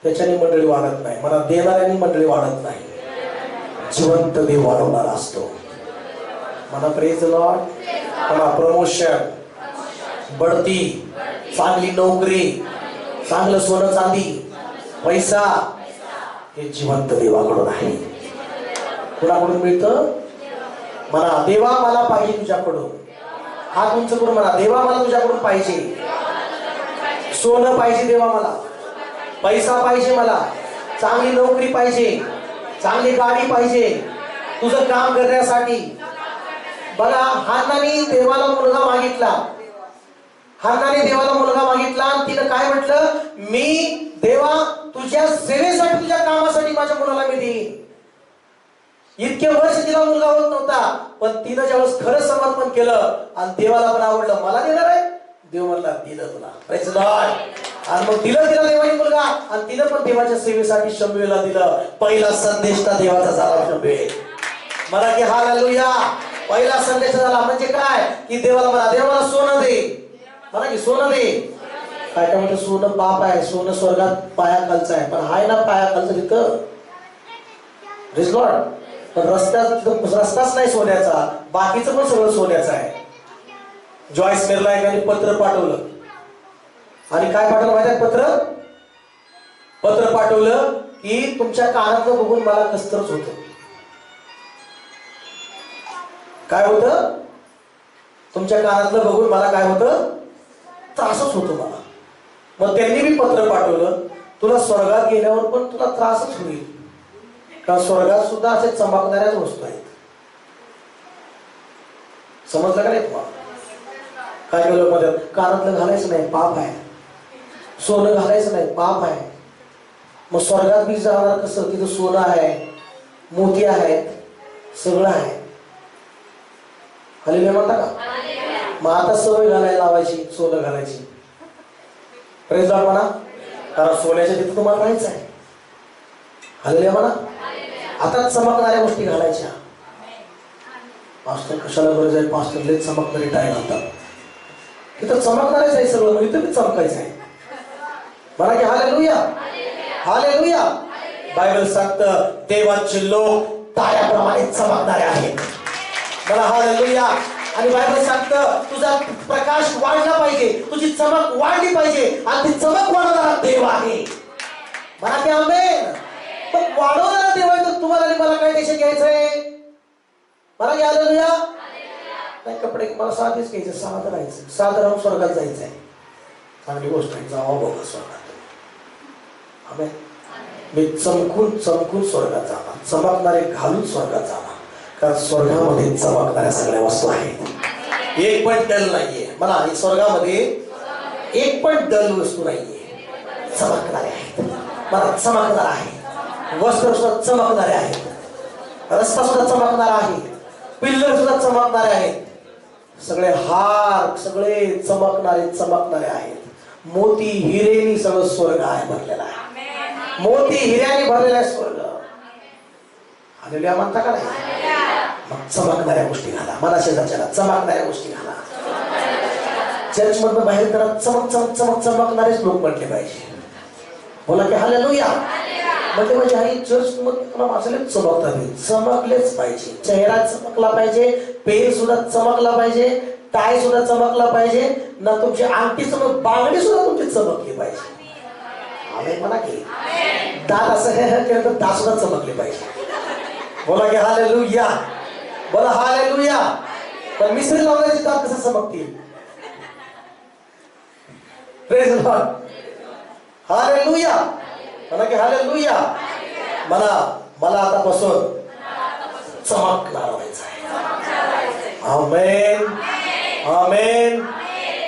त्याच्याने मंडळी वाढत नाही. मला देणाऱ्यांनी मंडळी वाढत नाही. जिवंत देव वाढवणारा असतो. मला प्रेज लॉर्ड. मला प्रमोशन बढती चांगली नोकरी चांगलं सोनं चांदी पैसा हे जिवंत देवाकडून आहे. कुणाकडून मिळतं. म्हणा देवा मला पाहिजे तुझ्याकडून. हात उंच करून म्हणा देवा मला तुझ्याकडून पाहिजे. सोनं पाहिजे देवा मला. पैसा पाहिजे मला. चांगली नोकरी पाहिजे. चांगली गाडी पाहिजे तुझं काम करण्यासाठी. बघा हान्नाने देवाला मुलगा मागितला. हन्नाने देवाला मुलगा मागितला आणि तिनं काय म्हटलं मी देवा तुझ्या सेवेसाठी तुझ्या कामासाठी माझ्या मुलाला मी देईन. इतके वर्ष तिला मुलगा होत नव्हता. पण तिनं ज्यावेळेस खरं समर्पण केलं आणि देवाला पण आवडलं, मला देणार आहे, देव म्हणला दिलं तुला. Praise the Lord. आणि मग दिलं तिला देवानी मुलगा, आणि तिनं पण देवाच्या सेवेसाठी शमूएलला दिलं. पहिला संदेश त्या देवाचा झाला शमूएल. मला की हालेलुया. पहिला संदेश झाला म्हणजे काय, की देवाला म्हणा, देव मला सोनं दे, म्हणा की सोनं दे. काय काय म्हणतो, सोनं पाप आहे, सोनं स्वर्गात पायाखालचं आहे. पण हाय ना पायाखालचं तिथं, प्रेज लॉर्ड. पण रस्ताच नाही सोन्याचा, बाकीचं पण सगळं सोन्याचं आहे. जॉयस मेरला एकाने पत्र पाठवलं, आणि काय पाठवलं माहिती आहे? पत्र पाठवलं की तुमच्या कानातलं बघून मला कसतरच होतं. काय होतं? तुमच्या कानातलं बघून मला काय होतं? त्रासच होतो मला. मग त्यांनी मी पत्र पाठवलं, तुला स्वर्गात गेल्यावर पण तुला त्रासच होईल, कारण स्वर्गात सुद्धा असे चमकणाऱ्याच वस्तू आहेत. समजलं का नाही तुम्हाला? काय केलं मध्ये, कानातलं घालायचं नाही, पाप आहे. सोनं घालायचं नाही, पाप आहे. मग स्वर्गात बी जाणार कसं? तिथं सोनं आहे, मोती आहेत, सगळं आहे. हालेलुया म्हणता का? मग आता सवय घालायला लावायची, सोनं घालायची. प्रेज लॉर्ड म्हणा, कारण सोन्याच्या तिथे तुम्हाला राहायचं आहे. हालेलुया म्हणा. आता चमकणाऱ्या गोष्टी घालायच्या. पास्टर कशाला गरज आहे? पास्टर लय चमकणारी टाय घालतात. इथं चमकणारच आहे सगळं, मग इथं बी चमकायचं आहे. म्हणा की हालेलुया, हालेलुया. बायबल सांगतं देवाचे लोक ताऱ्याप्रमाणे चमकणारे आहेत. मला हालेलुया. आणि बायबल सांगतं तुझा प्रकाश वाढला पाहिजे, तुझी चमक वाढली पाहिजे, आणि ती चमक वाढवणारा देव आहे. म्हणा की आमेन. पण वाढवणारा देव आहे, तर तुम्हाला आणि मला काय देश घ्यायचंय? म्हणा की हालेलुया. नाही कपडे मला साधेच घ्यायचे, साधं राहायचं, साधं राहून स्वर्गात जायचं आहे. चांगली गोष्ट आहे, जावा बघा स्वर्गात. आमेन. मी चमकून स्वर्गात जाणार, चमकणारे घालून स्वर्गात जाणार, कारण स्वर्गामध्ये चमकणाऱ्या सगळ्या वस्तू आहेत. एक पण डल नाहीये. मला स्वर्गामध्ये एक पण डल वस्तू नाहीये, चमकणारे आहेत. मला चमकणार आहे, वस्त्र सुद्धा चमकणारे आहेत, रस्ता सुद्धा चमकणारा आहे, पिल्लर सुद्धा चमकणारे आहेत, सगळे हार सगळे चमकणारे आहेत. मोती हिरेनी सगळं स्वर्ग आहे भरलेला आहे. मोती हिऱ्याने भरलेला आहे स्वर्ग. हालेलुया म्हणता का नाही? मग चमकणाऱ्या गोष्टी घाला. मला शेजारच्याला चमकणाऱ्या गोष्टी घाला. चर्च मधून बाहेर करा, चमकणारेच लोक म्हटले पाहिजे. बोला की हालेलुया. म्हणजे हा चर्च मध्ये माणसाला चमकलेच पाहिजे. चेहरा चमकला पाहिजे, पेन सुद्धा चमकला पाहिजे, टाय सुद्धा चमकला पाहिजे ना, तुमची अंगठी चमक, बांगडी सुद्धा तुमची चमकली पाहिजे. आमेन म्हणा की. दात असं हे केलं तर दात सुद्धा चमकले पाहिजे. बोला की हालेलुया. बोला हालेलुया. पण मिसरी लावण्याची दात कसं चमकतील? Praise the lord. हालेलुया. म्हणा की हालेलुया. मला आतापासून चमकणार व्हायचं आहे. आमेन, आमेन.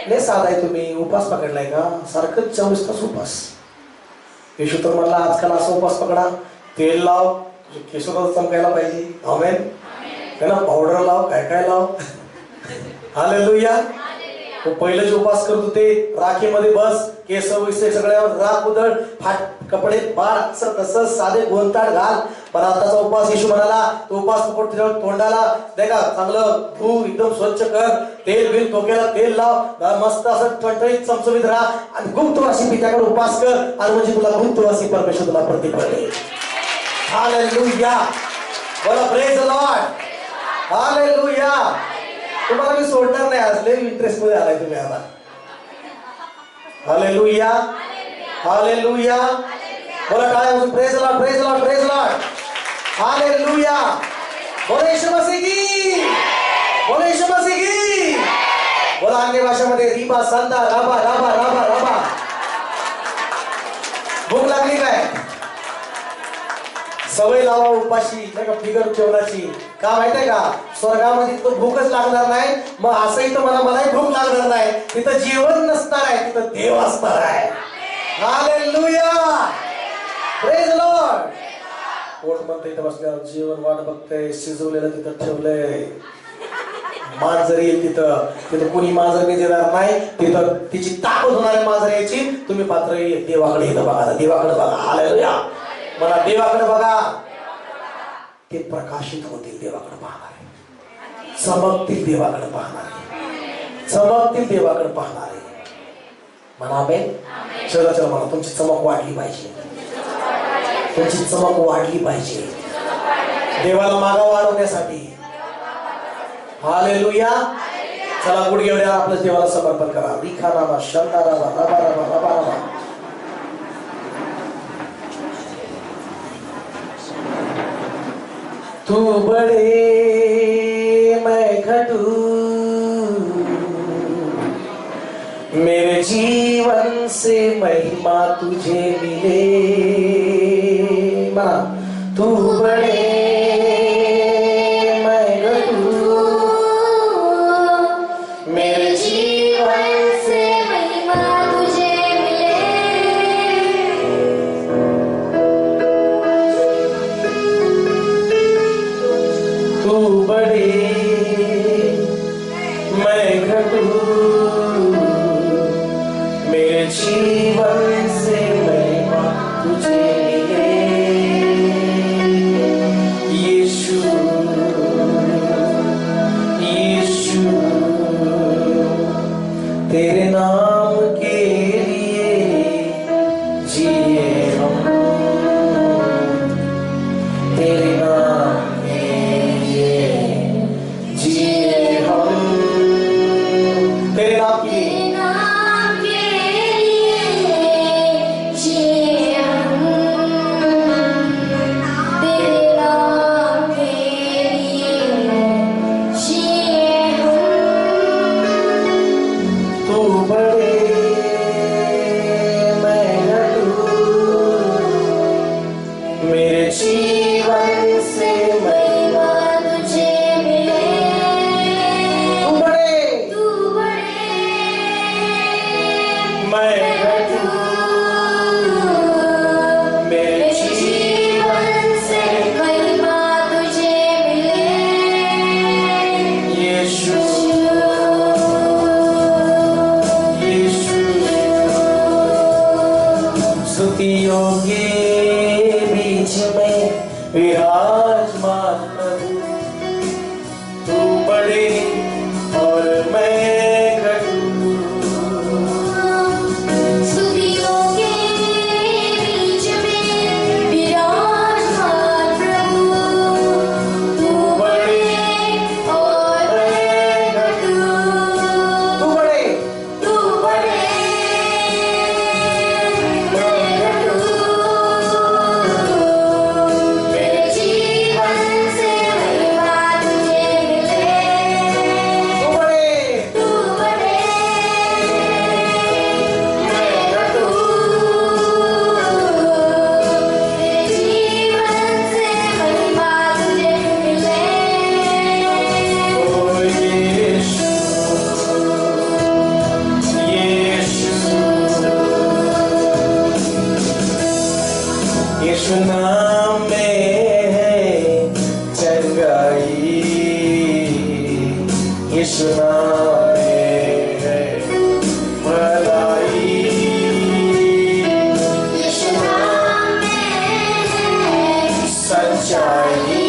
लय साधा आहे. तुम्ही उपास पकडलाय का? सारखं 24 तास उपास. येशू तर म्हणला आजकाल असा उपास पकडा, तेल लाव, केस चमकायला पाहिजे. आमेन. त्याला पावडर लाव, काय लाव. हालेलुया. पहिले जे उपास करत होते, राखीमध्ये बस, केस विसे सगळ्यावर राख उधळ, फाट कपडे फाड, असं तसं साधे गोंताड घाल. पण आताचा उपास येशू म्हणाला, तो उपास पकड, तुझ्या तोंडाला देखा चांगलं धू, एकदम स्वच्छ कर, तेल बिल टोक्याला तेल लाव, मस्त असं टणटणीत चमचमीत राहा, आणि गुप्तवासी पित्याकडे उपास कर, आणि म्हणजे तुला गुप्तवासी परमेश्वर तुला प्रतिफळ देईल. हालेलुया. बोला प्रेज द लॉर्ड. हालेलुया. तुम्हाला मी सोडणार नाही. आज लय इंटरेस्ट मध्ये आलाय तुम्ही आता. Hallelujah, hallelujah. बोला काय praise Lord, praise Lord, praise Lord. Hallelujah. बोला येशू मसीह की, बोला येशू मसीह की. बोला अन्य भाषेमध्ये रिबा संदा राबा राबा राबा राबा. भूक लागली काय? सवय लावा उपाशी, नाही का, फिगर जेवणाची. का माहितीये का? स्वर्गामध्ये तो भूकच लागणार नाही. मग असंही तर मलाही भूक लागणार नाही. तिथं जेवण नसणार आहे, तिथं देव असणार आहे. हालेलुया. Praise Lord. कोर्ट म्हणता इथं बसल्यावर जेवण वाट बघतंय, शिजवलेलं तिथं ठेवलंय. मांजर येईल तिथं कोणी मांजर मेजेदार नाही, तिथं तिची ताकद होणारी मांजर यायची. तुम्ही पात्र देवाकडे येतं बघा, देवाकडे बघा. हालेलुया. मला देवाकडे बघा. ते प्रकाशित होतील देवाकडे पाहणारे, चमकतील देवाकडे पाहणारे, चमकतील देवाकडे पाहणारे. म्हणा आमेन. चला चला म्हणा, तुमची चमक वाढली पाहिजे, तुमची चमक वाढली पाहिजे देवाला मागा वाढवण्यासाठी. हालेलुया. चला गुडघ्यावर आपल्या देवाला समर्पण करा. रिखारामा शंदारामा रबारामा रबारामा. तू बड़े मैं घटू, मेरे जीवन से महिमा तुझे मिले. मना तू बड़े मैं घटू, मेरे जीवन से महिमा तुझे मिले. तू बड़े मैं घटू, मेरे जीवन से महिमा तुझे मिले. यीशु यीशु तेरे नाम के लिए जिए हम, तेरे नाम के लिए जिए हम, तेरे नाम के लिए. नाम के लिए जिए हम, तेरे नाम के लिए जिए हम. तू बड़े मैं घटू, मेरे जीवन से महिमा तुझे मिले. तू बड़े तू बड़े मैं घटू, मेरे जीवन से महिमा तुझे मिले. यीशु यीशु. स्तुतियों के बीच में विराजमान प्रभु, तू बड़े और मैं घटू. स्तुतियों के बीच में विराजमान प्रभु, तू बड़े और मैं घटू. तू बड़े तू बड़े मैं घटू, मेरे जीवन से महिमा तुझे मिले. तू बड़े तू बड़े मैं घटू, मेरे जीवन से महिमा तुझे मिले. ओ यीशु यीशु. यीशु नाम में है चंगाई, यीशु नाम में है भलाई. यीशु नाम में है सच्चाई.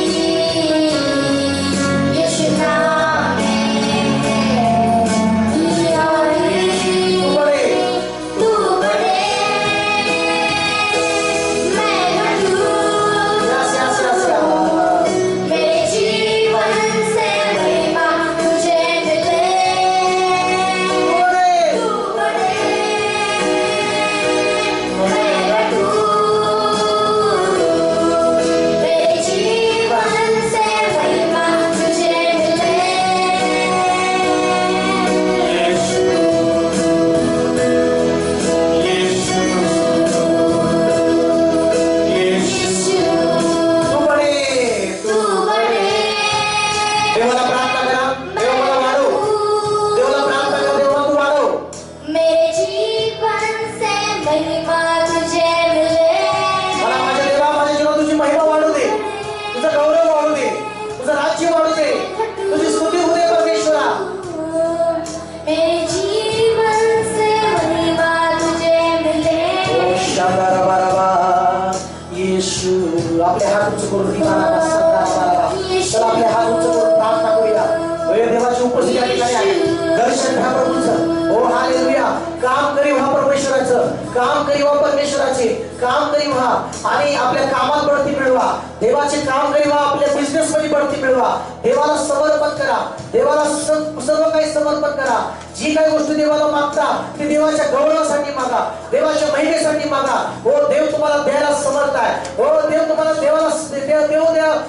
यीशु नाम में है दुलारी. तू बड़े तू बड़े मैं घटू, यस यस यस यस. मेरे जीवन से महिमा तुझे मिले. तू बड़े तू बड़े मैं घटू, मेरे जीवन से महिमा तुझे मिले. यीशु यीशु यीशु. तू बड़े. तू बड़े देवाला प्रार्थना करा, देव मला वाढव. देवाला प्रार्थना करा, देवा तू वाढव. मेरे जीवन से महिमा तुझे मिले. मला माझ्या देवा माझ्या जीवनात तुझी महिमा वाढू दे. हात उंच करून चला आपले हात उंच करून प्रार्थना करूया. देवाची उपस्थिती या ठिकाणी आहे. दर्शन घ्या प्रभूचं. ओ हालेलुया. काम करी व्हा परमेश्वराचं, काम करी व्हा परमेश्वराचे, काम करी व्हा आणि आपल्या कामात बढती मिळवा. देवाचे काम करी व्हा, आपल्या बिझनेस मध्ये बढती मिळवा. देवाला समर्पण करा, देवाला सर्व काही समर्पण करा. जी काही गोष्ट देवाला मागता ती देवाच्या गौरवासाठी मागा, देवाच्या महिमेसाठी मागा. हो देव तुम्हाला द्यायला समर्थ आहे. हो देव तुम्हाला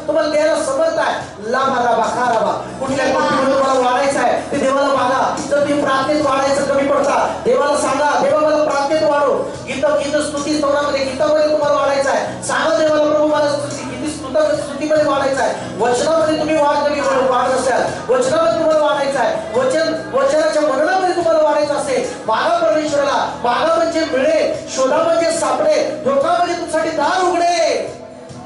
तुम्हाला द्यायला समर्थ आहे. लाभा राबा खा राबा. कुठल्या गोष्टीमध्ये तुम्हाला वाढायचं आहे ते देवाला मागा. जर तुम्ही प्रार्थनेत वाढायचं कमी पडता, देवाला सांगा देवा मला प्रार्थनेत वाढव. गीत स्तुती स्तोत्रामध्ये गीतामध्ये तुम्हाला वाढायचं आहे. सांगा देवाला प्रभू मला स्तुतीमध्ये वाढायचं आहे. वचनामध्ये तुम्ही वाढत असाल, वचनामध्ये तुम्हाला वाढायचं आहे. वचनाच्या मननामध्ये तुम्हाला वाढायचं असेल, मागा परमेश्वराला. मागा म्हणजे मिळेल, शोधा म्हणजे सापडेल, धोका म्हणजे तुमच्यासाठी दार उघडेल.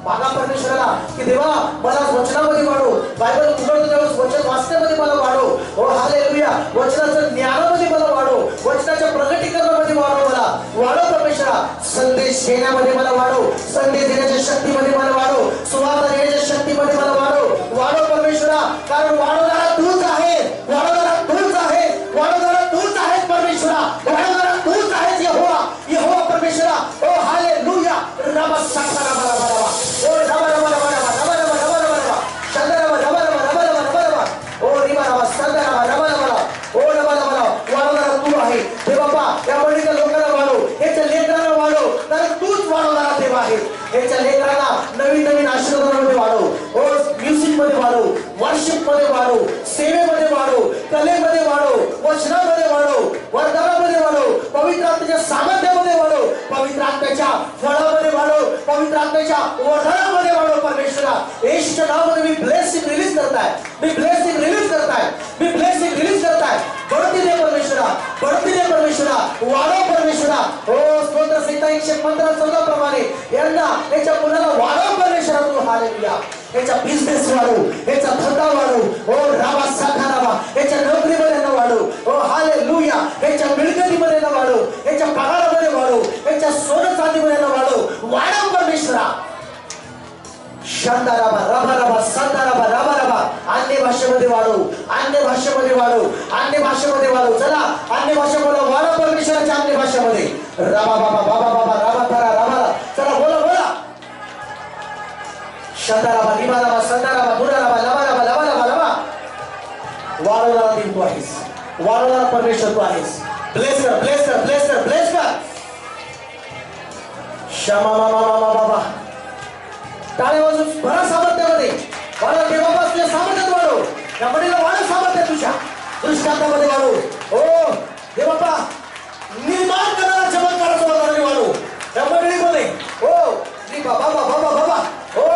मागा परमेश्वराला की देवा मला वचनामध्ये वाढव. बायबल उघडतो तेव्हा वचन वाचण्यामध्ये मला वाढव. हो हालेलुया. वचनाचं ज्ञानामध्ये मला वाढव, वचनाच्या प्रगटीकरणामध्ये वाढव. मला वाढव परमेश्वरा. संदेश देण्यामध्ये मला वाढव, संदेश देण्याच्या शक्तीमध्ये मला वाढव, सुवार्ता देण्याच्या शक्तीमध्ये मला वाढव परमेश्वरा. कारण वाढवणारा तूच आहे, वाढवणारा तूच आहे, वाढवणारा तूच आहे परमेश्वरा. वाढवणारा तूच आहेस यहोवा, यहोवा परमेश्वरा. ओ हालेलुया. रामा साखा रामा रामा रामा. ओ रामा रामा रामा रामा रामा रामा रामा रामा रामा. शंदा रामा रामा रामा रामा रामा रामा रामा. ओ रिमा रामा संदा रामा रामा रामा रामा. ओ रामा रामा रामा. वाढवणारा तू आहे. हे बाबा या मंडळीच्या लोकांना वाढव, याच्या लेकरांना वाढव, कारण तूच वाढवणारा देव आहे. याच्या लेकरांना नवीन नवीन आशीर्वादामध्ये वाढव. ओ म्युझिक मध्ये वाढव, वर्शिप मध्ये वाढव, सेवेमध्ये वाढव, कलेमध्ये वाढव, वचनामध्ये वाढव, वरदानामध्ये वाढव, पवित्र आत्म्याच्या सामर्थ्यामध्ये वाढव, पवित्र आत्म्याच्या फळामध्ये वाढव, पवित्र आत्म्याच्या वरदानामध्ये वाढव परमेश्वरा. येशूच्या नावामध्ये मी ब्लेसिंग रिलीज करताय, मी ब्लेसिंग रिलीज करताय, मी ब्लेसिंग रिलीज करताय. बढती दे परमेश्वरा, बढती दे परमेश्वरा, वाढव परमेश्वरा. हो स्तोत्र संहिता 115:14 प्रमाणे यांना याच्या मुलाला वाढव परमेश्वरा. तू हालेलुया. याचा बिझनेस वाढव, याचा धंदा वाढव. हो रामा साखा रामा. याच्या नोकरीमध्ये ना वाढव. हो हालेलुया. याच्या मिळकतीमध्ये ना वाढव, याच्या पगारामध्ये वाढव, याच्या सोनं चांदीमध्ये ना वाढव. वाढव परमेश्वरा. शांता रामा रामा रामा शांता रामा रामा रामा. अन्य भाषेमध्ये वाढव, अन्य भाषेमध्ये वाढव, अन्य भाषेमध्ये वाढव. चला अन्य भाषा बोला, वाढव परमेश्वराच्या अन्य भाषेमध्ये. रामा बाबा बाबा बाबा रामा तारा रामा. चला बोला बोला. शंदाराबा निमाराबा संदाराबा दुराराबा लबाराबा लबाराबा लबा. वाढवणारा देव तू आहेस, वाढवणारा परमेश्वर तू आहेस. ब्लेस कर, ब्लेस कर, ब्लेस कर, ब्लेस कर. श्यामा मामा मामा बाबा. टाळे वाजून भरा सामर्थ्यामध्ये वाढव. देव बाबा तुझ्या सामर्थ्यात वाढव. या मडीला वाढव सामर्थ्य तुझ्या दृष्टांतामध्ये वाढव. हो देव बाबा निर्माण करणारा चमत्काराचं वातावरण वाढव या मंडळीमध्ये. हो बाबा बाबा बाबा. हो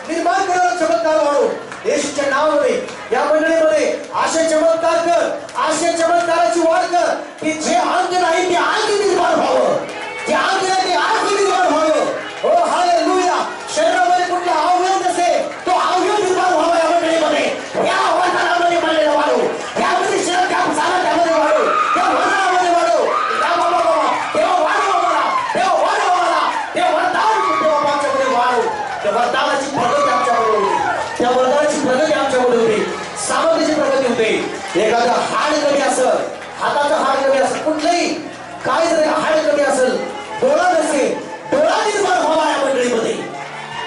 निर्माण करणारा चमत्कार वाढव येशूच्या नावामध्ये. या मंडळीमध्ये असे चमत्कार कर, असे चमत्काराची वाढ कर की जे अंग नाही ते अंग निर्माण व्हावं, जे अंग नाही ते अंग निर्माण व्हावं. हो हालेलुया. शरीरामध्ये कुठला अवयव नसेल तो अवयव निर्माण व्हावा या मंडळीमध्ये. या वरदानामध्ये मंडळीला वाढव, यामध्ये शरीर त्या सामर्थ्यामध्ये वाढव, त्या वरदानामध्ये वाढव. या बाबा बाबा तेव्हा वाढव आम्हाला, तेव्हा वाढव आम्हाला. ते वरदान तेव्हा आमच्यामध्ये वाढव. त्या वरदानाची प्रगती आमच्यामध्ये होते, त्या वरदानाची प्रगती आमच्यामध्ये होते, सामर्थ्याची प्रगती होते. एखादं हाड कमी असेल, हाताचं हाड कमी असेल, कुठलंही काय जरी हाड कमी असेल, डोळा नसेल, डोळा निर्माण व्हावा या मंडळीमध्ये,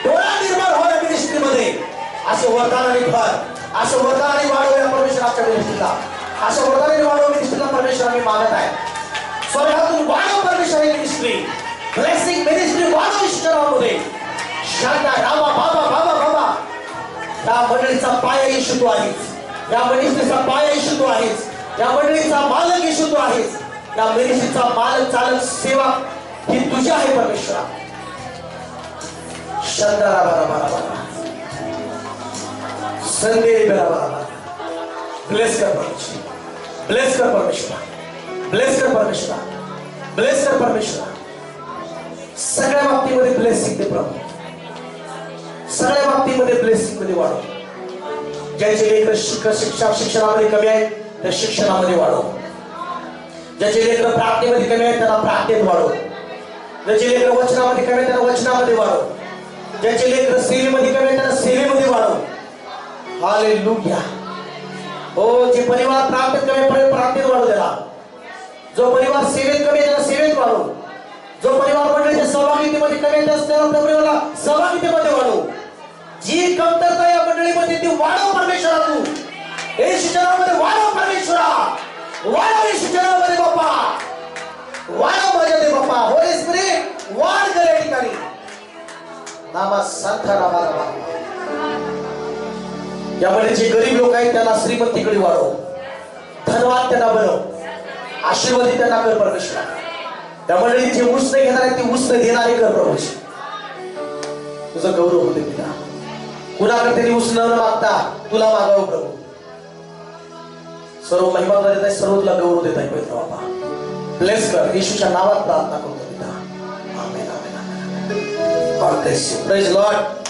डोळा निर्माण व्हावा या मिनिस्ट्रीमध्ये. असं वरदानाने भर, असं वरदानाने वाढव या परमेश्वराच्या मिनिस्ट्रीला, असं वरदानाने वाढव मिनिस्ट्रीला परमेश्वराने मागत आहे. स्वर्गातून वाढव परमेश्वर मिनिस्ट्री, ब्लेसिंग मिनिस्ट्री वाढव ईश्वरामध्ये. शांता रामा बाबा बाबा बाबा. या मंडळीचा पाया येशू तू आहेस, या मिनिस्ट्रीचा पाया येशू तू आहेस, या मंडळीचा मालक येशू तू आहेस, या मिनिस्ट्रीचा मालक चालक सेवा ही तुझी आहे परमेश्वरा. शांता रामा रामा रामा. संदेश रामा रामा. ब्लेस कर परमेश्वर, ब्लेस कर परमेश्वर, ब्लेस कर परमेश्वर, ब्लेस कर परमेश्वर. सगळ्या बाबतीमध्ये ब्लेसिंग दे प्रभू, सगळ्या बाबतीमध्ये ब्लेसिंग मध्ये वाढव. ज्याचे लेकर शिक्षणामध्ये कमी आहेत त्या शिक्षणामध्ये वाढव. ज्याचे लेकर प्रार्थनेमध्ये कमी आहेत त्यांना प्रार्थनेत वाढव. ज्याचे लेकर वचनामध्ये कमी आहेत त्यांना वचनामध्ये वाढव. ज्याचे लेकर सेवेमध्ये कमी त्यांना सेवेमध्ये वाढव. हालेलुया. हो, जे परिवार प्राप्त कमी प्राप्तीत वाढव त्याला. जो परिवार सेवेत कमी त्याला सेवेत वाढव. जो परिवार मंडळीच्या सहभागितेमध्ये कमी त्याला परिवाराला सहभागितेमध्ये वाढव. जी कमतरता या मंडळीमध्ये ती वाढव परमेश्वरा. तू येशूच्या नावामध्ये वाढव परमेश्वरा. वाढव येशूच्या नावामध्ये बाप्पा. वाढव माझ्या दे बाप्पा. होली स्पिरिट वाढ कर या ठिकाणी. नामा संथा रामा. यामध्ये जे गरीब लोक आहेत त्यांना श्रीमंतीकडे वाढव. धनवान त्यांना बनव. आशीर्वादित त्यांना कर परमेश्वरा. त्या मंडळीत जे उसने घेणार आहेत ते उसने देणारे कर प्रभू. तुझा गौरव होते पिता. कुणाकडे त्यांनी उसने न मागता तुला मागावं प्रभू. सर्व महिमा देत आहे, सर्व तुला गौरव देत आहे पवित्र बाबा. ब्लेस कर येशूच्या नावात प्रार्थना करतो पिता. Amen amen amen. God bless you. Praise Lord.